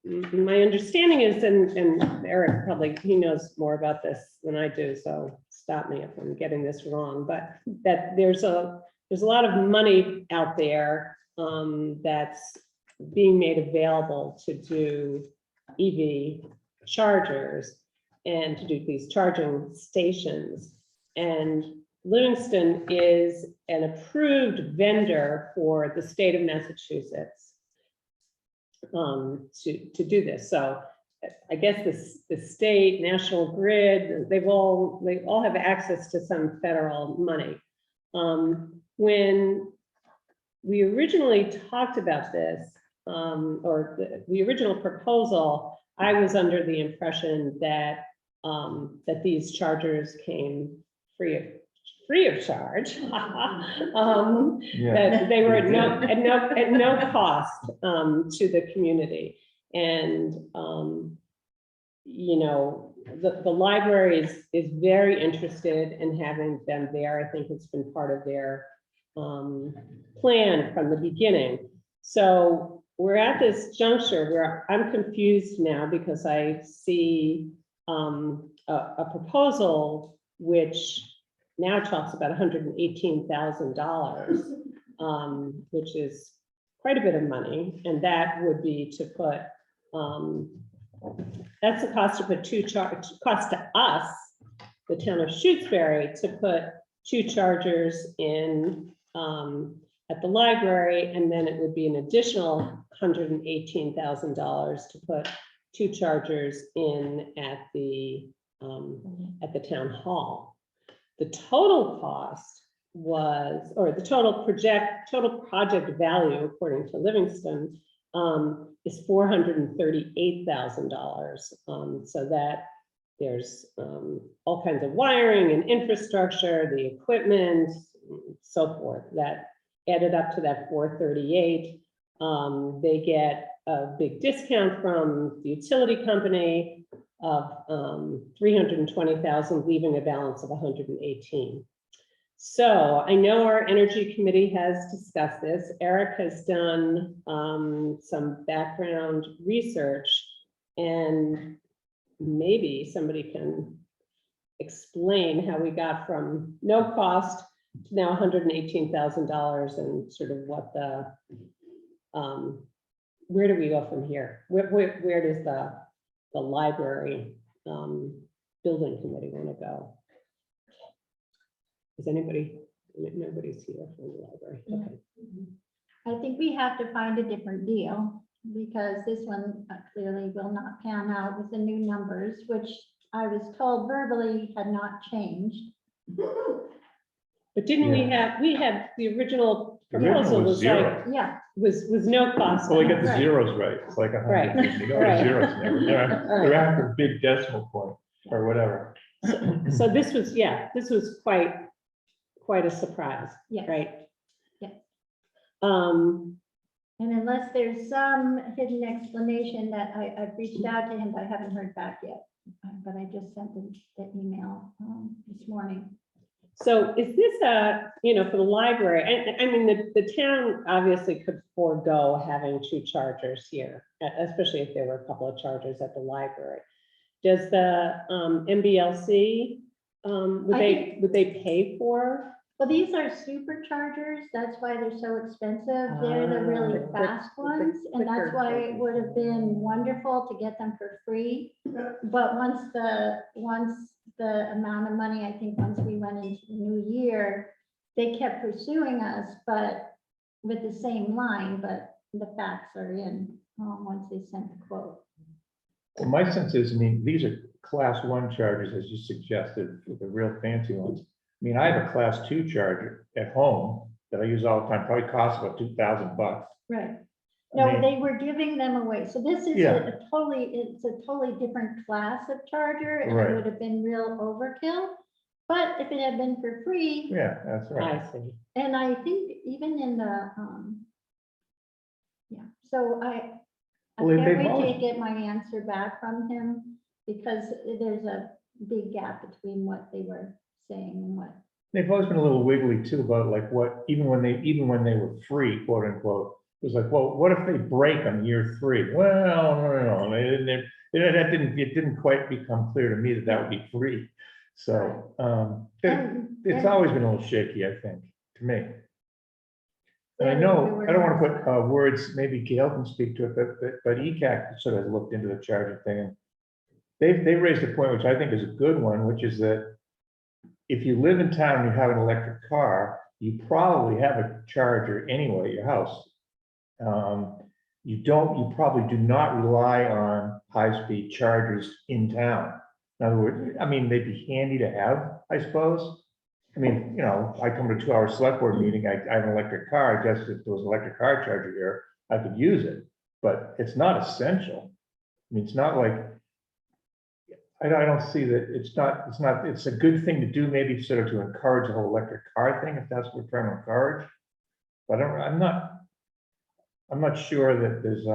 my understanding is, and Eric probably, he knows more about this than I do, so stop me if I'm getting this wrong, but that there's a lot of money out there that's being made available to do EV chargers and to do these charging stations. And Livingston is an approved vendor for the state of Massachusetts to do this. So I guess the state, National Grid, they all have access to some federal money. When we originally talked about this, or the original proposal, I was under the impression that that these chargers came free of charge. That they were at no cost to the community. And the library is very interested in having them there. I think it's been part of their plan from the beginning. So we're at this juncture where I'm confused now because I see a proposal which now talks about $118,000, which is quite a bit of money, and that would be to put that's the cost to put cost to us, the town of Shutesbury, to put 2 chargers in at the library, and then it would be an additional $118,000 to put 2 chargers in at the town hall. The total cost was, or the total project value, according to Livingston, is $438,000. So that there's all kinds of wiring and infrastructure, the equipment, so forth, that added up to that 438. They get a big discount from the utility company of $320,000, leaving a balance of $118,000. So I know our energy committee has discussed this. Eric has done some background research, and maybe somebody can explain how we got from no cost to now $118,000, and sort of what the where do we go from here? Where does the library building committee want to go? Is anybody, nobody's here from the library? Okay. I think we have to find a different deal because this one clearly will not pan out with the new numbers, which I was told verbally had not changed. But didn't we had the original The original proposal was was zero. like, Yeah, was no cost. Well, we got the Right. zeros right. It's like a Right. hundred. You go to Right. zeros never. They're after a big decimal point or whatever. So this was, yeah, this was quite a surprise, yes. right? Yes. Um, And unless there's some hidden explanation that I've reached out to him, but I haven't heard back yet. But I just sent the email this morning. so is this for the library, and I mean, the town obviously could forego having 2 chargers here, especially if there were a couple of chargers at the library. Does the MBLC, would they pay for? Well, these are superchargers. That's why they're so expensive. They're the really Ah, fast the ones. And that's quicker why it chargers. would have been wonderful to get them for free. But once the amount of money, I think once we went into the new year, they kept pursuing us, but with the same line, but the facts are in, once they sent the quote. Well, my sense is, I mean, these are class 1 chargers, as you suggested, the real fancy ones. I mean, I have a class 2 charger at home that I use all the time, probably costs about $2,000. Right. I No, mean- they were giving them away. So this is Yeah. it's a totally different class of charger. And Right. it would have been real overkill. But if it had been for free, Yeah, that's right. I see. and I think even in the, yeah, so I Well, can't they've wait always- to get my answer back from him because there's a big gap between what they were saying and what. They've always been a little wiggly too about like what, even when they were free, quote unquote, it was like, well, what if they break on year 3? Well, no, it didn't quite become clear to me that that would be free. So, it's always been a little shaky, I think, to me. And I know, I don't want to put words, maybe Gail can speak to it, but ECAC sort of looked into the charging thing. And they raised a point, which I think is a good one, which is that if you live in town and you have an electric car, you probably have a charger anyway at your house. You probably do not rely on high-speed chargers in town. In other words, I mean, they'd be handy to have, I suppose. I mean, I come to a 2-hour select board meeting, I have an electric car, I guess if there was an electric car charger here, I could use it, but it's not essential. I mean, it's not like, I don't see that, it's a good thing to do, maybe sort of to encourage the whole electric car thing, if that's what we're trying to encourage. But I'm not sure that there's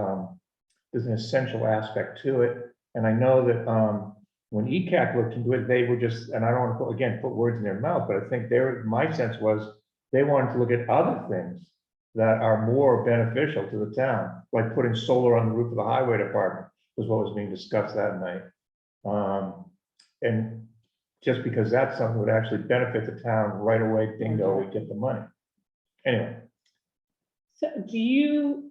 an essential aspect to it. And I know that when ECAC looked into it, they were just, and I don't want to, put words in their mouth, but I think my sense was they wanted to look at other things that are more beneficial to the town, like putting solar on the roof of the highway department was what was being discussed that night. And just because that's something that would actually benefit the town right away, bingo, we get the money. Anyway. So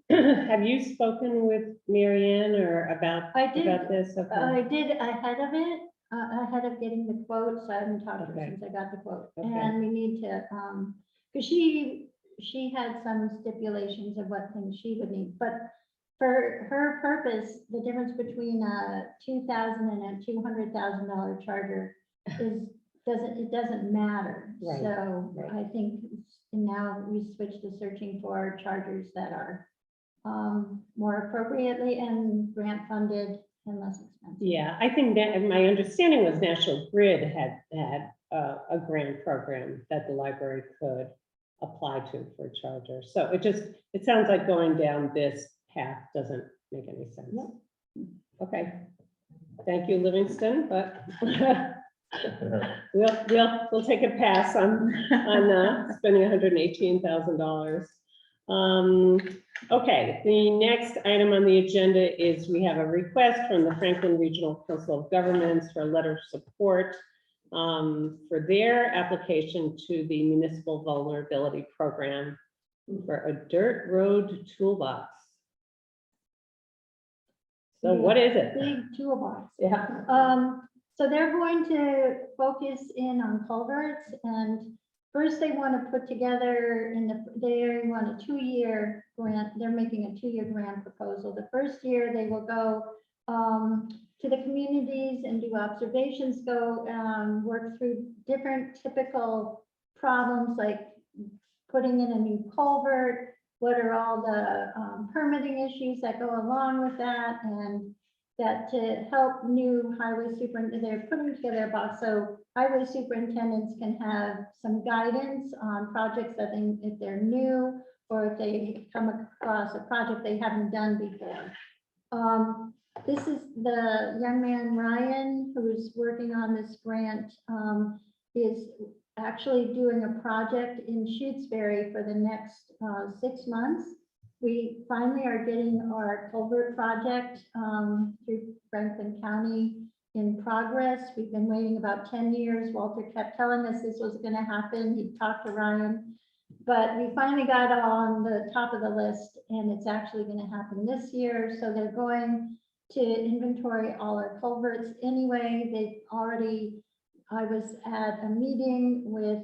have you spoken with Marianne or about I did. about this? Okay. I did ahead of it, ahead of getting the quote, so I haven't talked to her Okay. since I got the quote. Okay. And we need to, because she had some stipulations of what things she would need, but for her purpose, the difference between a $2,000 and a $200,000 charger doesn't matter. Right, So right. I think now we switch to searching for chargers that are more appropriately and grant funded and less expensive. Yeah, I think that my understanding was National Grid had a grant program that the library could apply to for a charger. So it sounds like going down this path doesn't make any sense. Okay, thank you, Livingston, but we'll take a pass on spending $118,000. Okay, the next item on the agenda is we have a request from the Franklin Regional Council of Governments for a letter of support for their application to the Municipal Vulnerability Program for a dirt road toolbox. So what is it? Big toolbox. Yeah. So they're going to focus in on culverts and first they want to put together they want a 2-year grant. They're making a 2-year grant proposal. The first year they will go to the communities and do observations, go work through different typical problems like putting in a new culvert, what are all the permitting issues that go along with that, and that to help new highway superintendents, they're putting together a box so highway superintendents can have some guidance on projects that if they're new or if they come across a project they haven't done before. This is the young man, Ryan, who's working on this grant, is actually doing a project in Shutesbury for the next 6 months. We finally are getting our culvert project through Franklin County in progress. We've been waiting about 10 years. Walter kept telling us this was going to happen. He talked to Ryan, but we finally got on the top of the list, and it's actually going to happen this year. So they're going to inventory all our culverts anyway. They've already, I was at a meeting with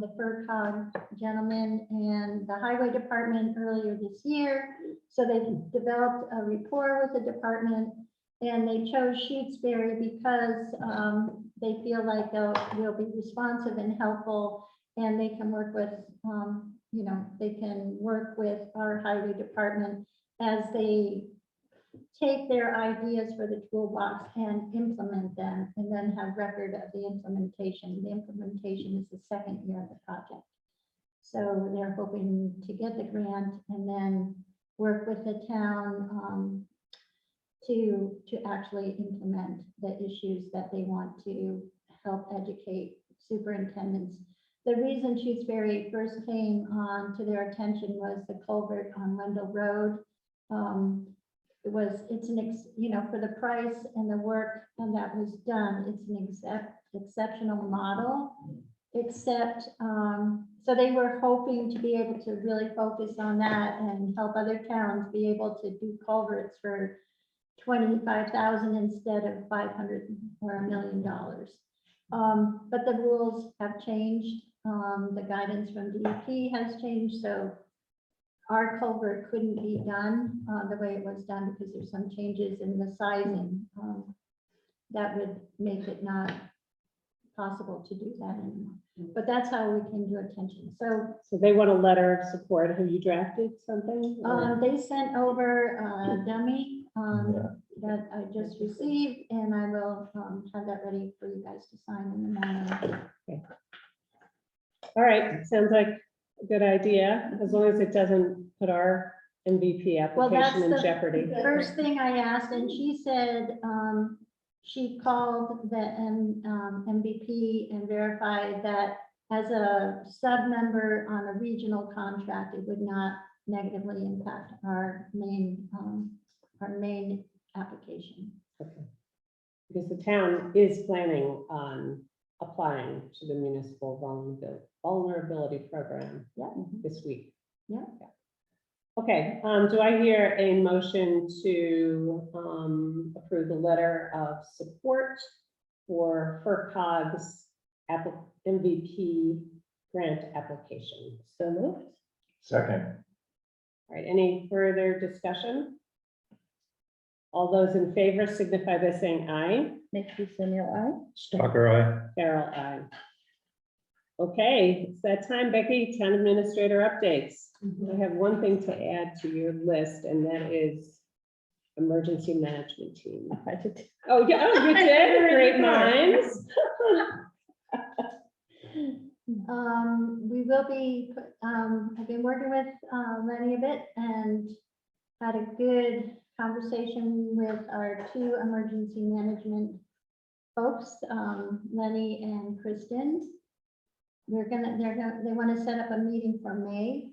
the FERCog gentleman and the highway department earlier this year. So they developed a rapport with the department, and they chose Shutesbury because they feel like they'll be responsive and helpful, and they can work with, they can work with our highway department as they take their ideas for the toolbox and implement them, and then have record of the implementation. The implementation is the second year of the project. So they're hoping to get the grant and then work with the town to actually implement the issues that they want to help educate superintendents. The reason Shutesbury first came to their attention was the culvert on Wendell Road. For the price and the work and that was done, it's an exceptional model, except, so they were hoping to be able to really focus on that and help other towns be able to do culverts for $25,000 instead of $500 or $1 million. But the rules have changed. The guidance from DEP has changed, so our culvert couldn't be done the way it was done because there's some changes in the sizing that would make it not possible to do that anymore. But that's how we came to attention. So they want a letter of support. Have you drafted something? they sent over a dummy that I just received, and I will have that ready for you guys to sign in the morning. Okay. All right, sounds like a good idea, as long as it doesn't put our MVP Well, that's application in jeopardy. the first thing I asked, and she said she called the MVP and verified that as a sub-member on a regional contract, it would not negatively impact our main application. Okay. Because the town is planning on applying to the municipal vulnerability program this week. Yeah. Okay, do I hear a motion to approve the letter of support for FERCog's MVP grant application? So moved. Second. All right, any further discussion? All those in favor signify by saying aye. Stalker, aye. Carol, aye. Okay, it's that time, Becky, town administrator updates. I have one thing to add to your list, and that is emergency management team. Oh, yeah, oh, you did, great minds. We will be, I've been working with Lenny a bit and had a good conversation with our 2 emergency management folks, Lenny and Kristen. They want to set up a meeting for May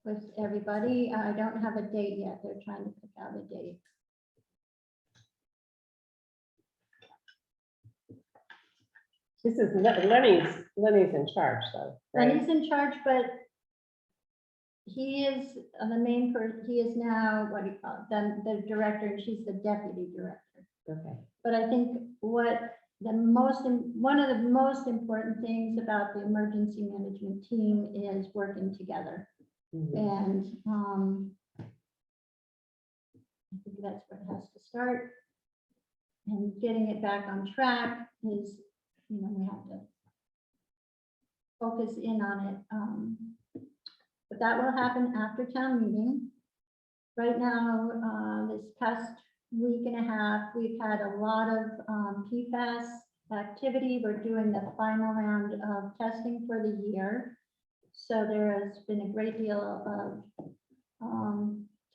with everybody. I don't have a date yet. They're trying to pick out a date. This is Lenny's in charge, though. Right? Lenny's in charge, but he is the main person. He is now, what do you call it, the director, and she's the deputy director. Okay. But I think what one of the most important things about the emergency management team is working together. And I think that's where it has to start. And getting it back on track is, we have to focus in on it. But that will happen after town meeting. Right now, this past week and a half, we've had a lot of PFAS activity. We're doing the final round of testing for the year. So there has been a great deal of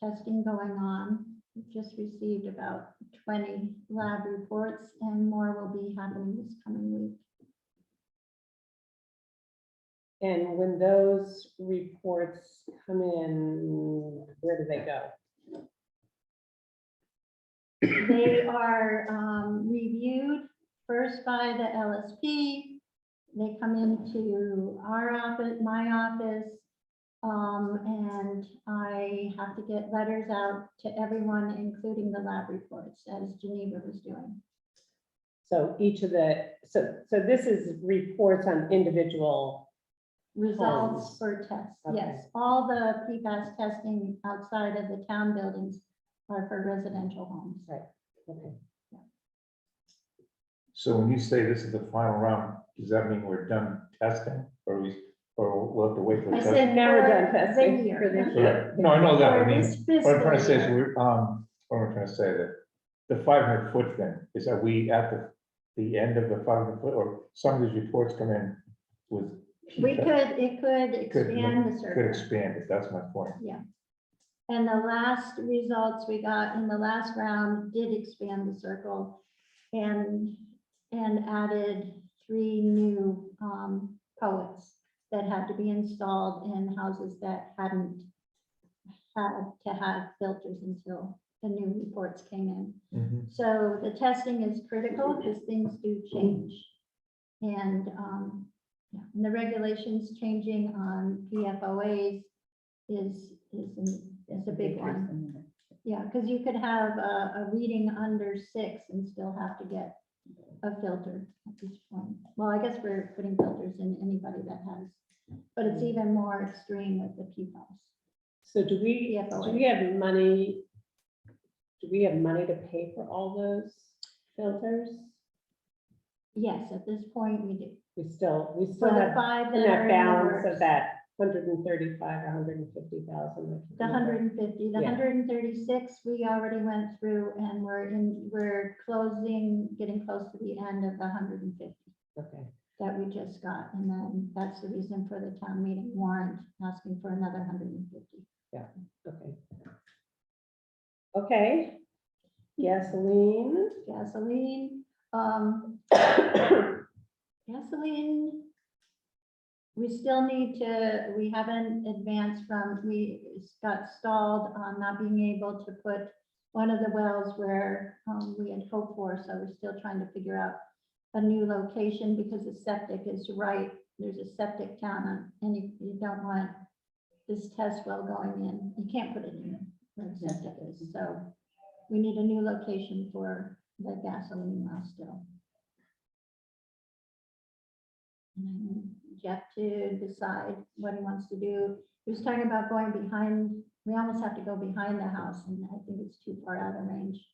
testing going on. We've just received about 20 lab reports, and more will be happening this coming week. And when those reports come in, where do they go? They are reviewed first by the LSP. They come into our office, my office, and I have to get letters out to everyone, including the lab reports, as Geneva was doing. So each of so this is reports on individual Results homes. for tests, Okay. yes. All the PFAS testing outside of the town buildings are for residential homes. Right, okay. So when you say this is the final round, does that mean we're done testing, or we'll have to wait for? I testing? said Never for done testing the year. for this year. No, I know that, I For mean, this what I'm trying to say is, fiscal year. what I'm trying to say that the 500-foot thing, is that we at the end of the 500-foot, or some of these reports come in with. It could expand the Could circle. expand it, that's my point. Yeah. And the last results we got in the last round did expand the circle and added 3 new poets that had to be installed in houses that hadn't had to have filters until the new reports came in. So the testing is critical because things do change. And yeah, and the regulations changing on PFOAs is a big one. Yeah, because you could have a reading under 6 and still have to get a filter at this point. Well, I guess we're putting filters in anybody that has, but it's even more extreme with the PFAS. So do we have money? Do we have money to pay for all those filters? Yes, at this point we do. We still For the have 5 in that are that in the balance works. of that 135 or 150,000. The 150, the Yeah. 136, we already went through and we're getting close to the end of the 150 Okay. that we just got. And then that's the reason for the town meeting warrant asking for another 150. Okay. Okay. Gasoline. Gasoline, gasoline, we still need to, we haven't advanced we got stalled on not being able to put one of the wells where we had hoped for, so we're still trying to figure out a new location because the septic is right. There's a septic down and you don't want this test well going in. You can't put it in where the septic is, so we need a new location for the gasoline well still. And Jeff to decide what he wants to do. He was talking about going behind, we almost have to go behind the house, and I think it's too far out of range.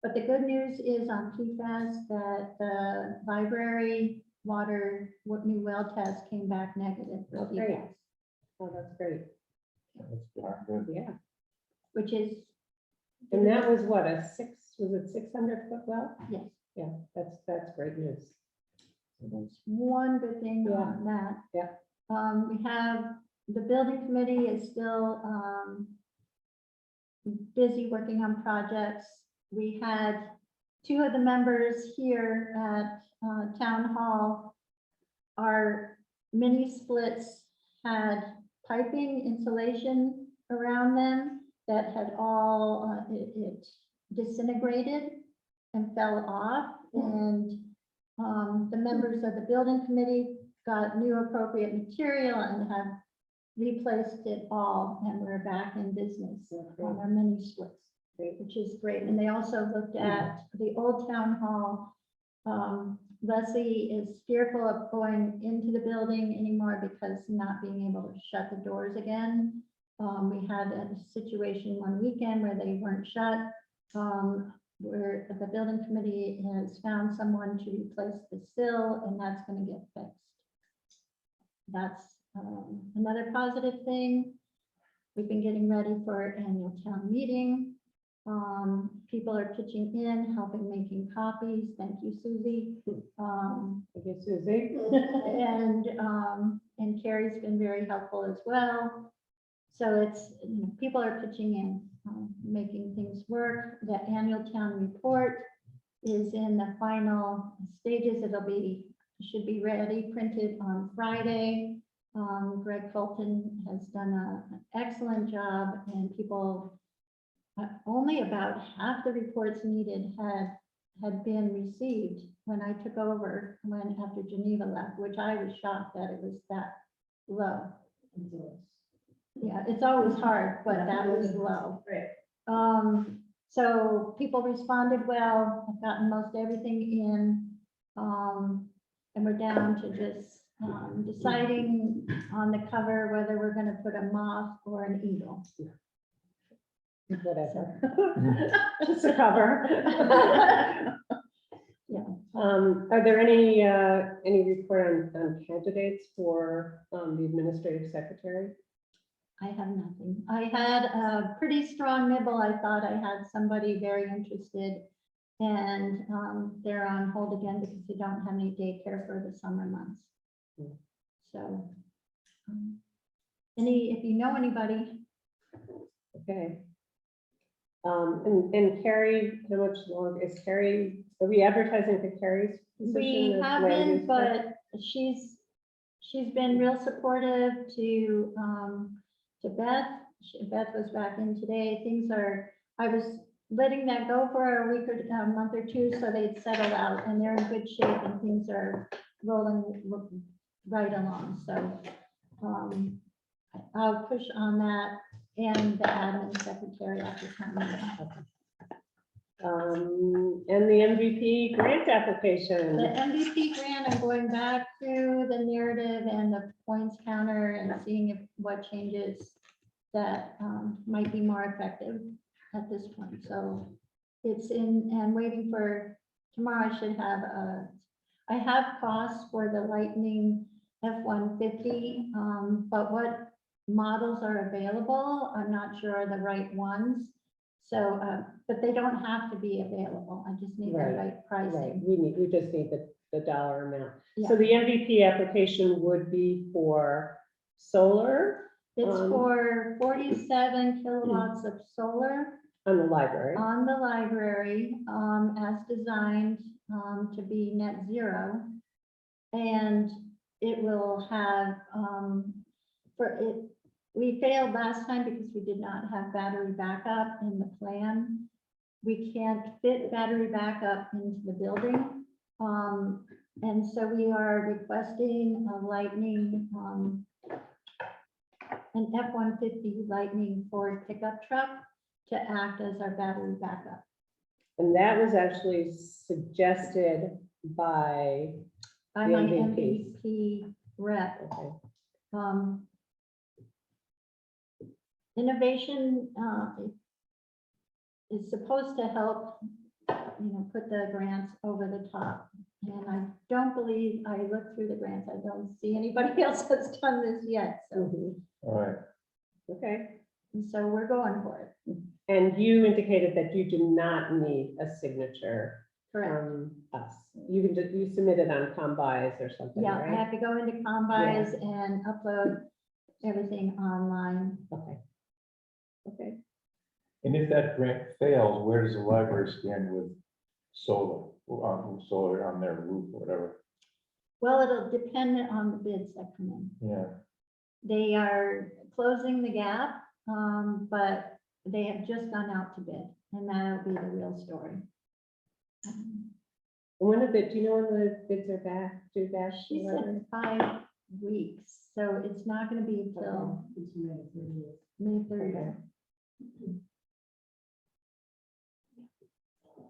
But the good news is on PFAS that the library water, new well test came back negative for Oh, great. PFAS, Oh, that's great. That's good. Yeah. which is. And that was what, was it 600-foot well? Yes. Yeah, that's great news. So there's one good thing on that. Yeah. We have, the building committee is still busy working on projects. We had 2 of the members here at Town Hall. Our mini splits had piping insulation around them that had all, it disintegrated and fell off. And the members of the building committee got new appropriate material and have replaced it all, and we're back in business on our mini splits. which is great. And they also looked at the old town hall. Leslie is fearful of going into the building anymore because not being able to shut the doors again. We had a situation one weekend where they weren't shut, where the building committee has found someone to replace the sill, and that's going to get fixed. That's another positive thing. We've been getting ready for our annual town meeting. People are pitching in, helping making copies. Thank you, Susie. Thank you, Susie. And Carrie's been very helpful as well. So it's, you know, people are pitching in, making things work. The annual town report is in the final stages. Should be ready, printed on Friday. Greg Fulton has done an excellent job, and people, only about half the reports needed had been received when I took over, after Geneva left, which I was shocked that it was that low. Yeah, it's always hard, but that was low. Right. So people responded well. I've gotten most everything in. And we're down to just deciding on the cover whether we're going to put a moth or an eagle. Whatever. Just a cover. Yeah. Are there any report on candidates for the administrative secretary? I have nothing. I had a pretty strong nibble. I thought I had somebody very interested, and they're on hold again because they don't have any daycare for the summer months. So, if you know anybody, Okay. And Carrie, how much longer is Carrie? Are we advertising for Carrie's we position? as land haven't, use director? but she's been real supportive to Beth. Beth was back in today. I was letting that go for a week or a month or two so they'd settle out, and they're in good shape and things are rolling right along. So I'll push on that and the admin secretary at the time. And the MVP grant application. The MVP grant, I'm going back through the narrative and the points counter and seeing what changes that might be more effective at this point. So it's in, and waiting for tomorrow. I have costs for the Lightning F-150, but what models are available, I'm not sure are the right ones. So, but they don't have to be available. I just need the right Right, pricing. we just need the dollar amount. Yeah. So the MVP application would be for solar It's for 47 kilowatts of solar on the library. on the library, as designed to be net zero. And it will have, we failed last time because we did not have battery backup in the plan. We can't fit battery backup into the building. And so we are requesting a Lightning, an F-150 Lightning Ford pickup truck to act as our battery backup. And that was actually suggested by, By The my MVPs. MVP rep. okay, Innovation is supposed to help, put the grants over the top. And I don't believe, I looked through the grants, I don't see anybody else that's done this yet. So, All right. okay. and so we're going for it. And you indicated that you do not need a signature Correct. from us. You can just, you submit it on Combis or something, Yeah, I right? have to go into Combis and upload everything online. Okay. Okay. And if that grant fails, where does the library stand with solar, solar on their roof or whatever? Well, it'll depend on the bids that come in. Yeah. They are closing the gap, but they have just gone out to bid, and that'll be the real story. When the bid, do you know when the bids are back, due back? to She the said library? 5 weeks, so it's not gonna be until May 30th.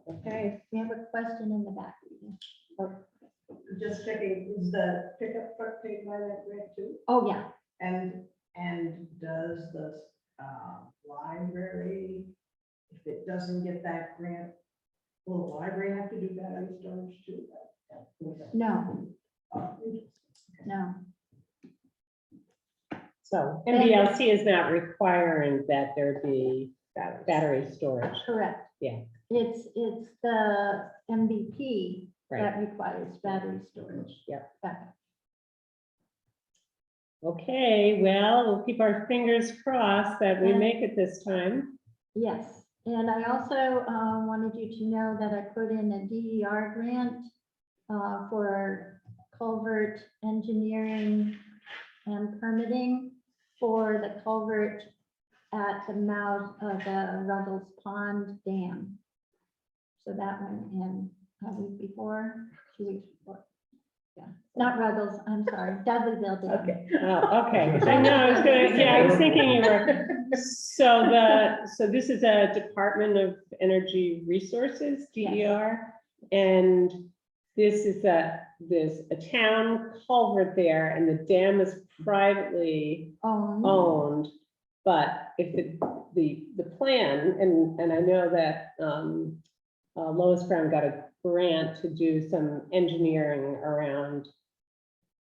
Okay, We have a question in the back. Just checking, is the pickup truck paid by that grant too? Oh, yeah. And does the library, if it doesn't get that grant, will the library have to do battery storage too? No, Oh, no. so MBLC is not requiring that there be battery storage. Correct. Yeah. It's the MVP Right. that requires battery storage. Yep. Backup. Okay, well, we'll keep our fingers crossed that we And- make it this time. Yes, and I also wanted you to know that I put in a DER grant for culvert engineering and permitting for the culvert at the mouth of the Ruggles Pond Dam. So that went in a week before, 2 weeks before. Yeah, not Ruggles, I'm sorry, Dudleyville Dam. Okay, oh, okay. I know, I was gonna, yeah, I was thinking you were, so this is a Department of Energy Resources, DER. And this is a town culvert there, and the dam is privately owned. But if the plan, and I know that Lois Brown got a grant to do some engineering around,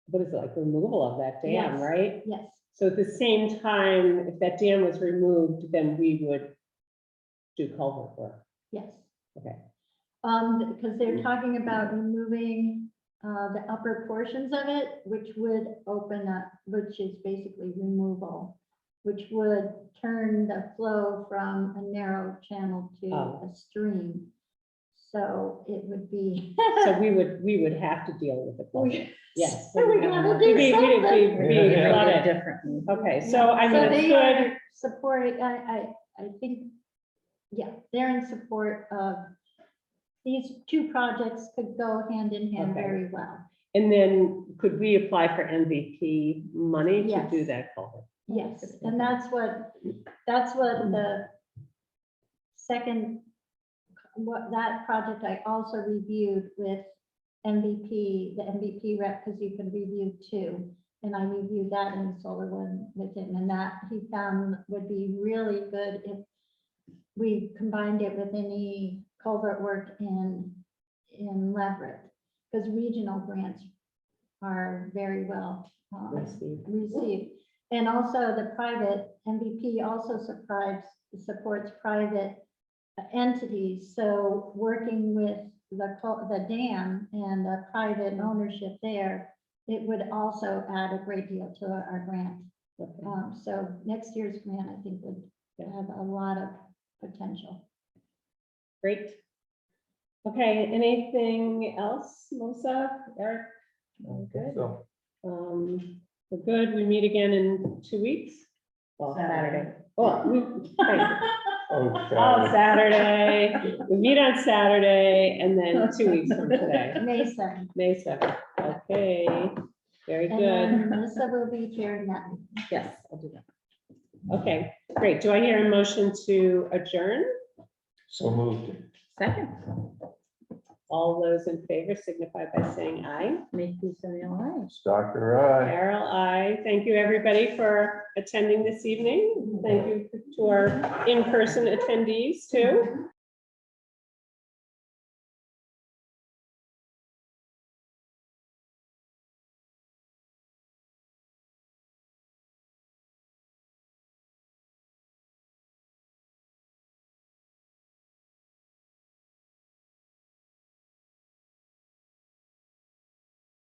what is it, like removal of that dam, Yes. right? Yes, So at the same time, if that dam was removed, then we would do culvert work. yes. Okay. Because they're talking about removing the upper portions of it, which would open up, which is basically removal, which would turn the flow from a narrow channel to Oh. a stream. So it would be. So we would have to deal with the culvert. Yes. So we gotta We'd do be something. flooded. Differently. Okay, so I mean, So it's they good. are supporting, I think, yeah, they're in support of these two projects could go hand in hand Okay. very well. And then could we apply for MVP money to Yes. do that culvert? Yes, and that's what the second, what that project I also reviewed with MVP, the MVP rep, because you can review two. And I reviewed that in the solar one with him, and that he found would be really good if we combined it with any culvert work in Leverett, because regional grants are very well received. And also the private MVP also supports private entities. So working with the dam and the private ownership there, it would also add a great deal to our grant. So next year's grant, I think, would have a lot of potential. Great. Okay, anything else, Melissa, Eric? All good. So, We're good. We meet again in 2 weeks. Well, Saturday. Oh, right. Oh, Saturday. We meet on Saturday and then 2 weeks from today, May 7th. May 7th. Okay, very And then good. Melissa will be chairing that. Yes, I'll do that. Okay, great. Do I hear a motion to adjourn? so moved. Second, All those in favor signify by saying aye. make peace in the line. Dr. I. Carol, aye. Thank you, everybody, for attending this evening. Thank you to our in-person attendees too.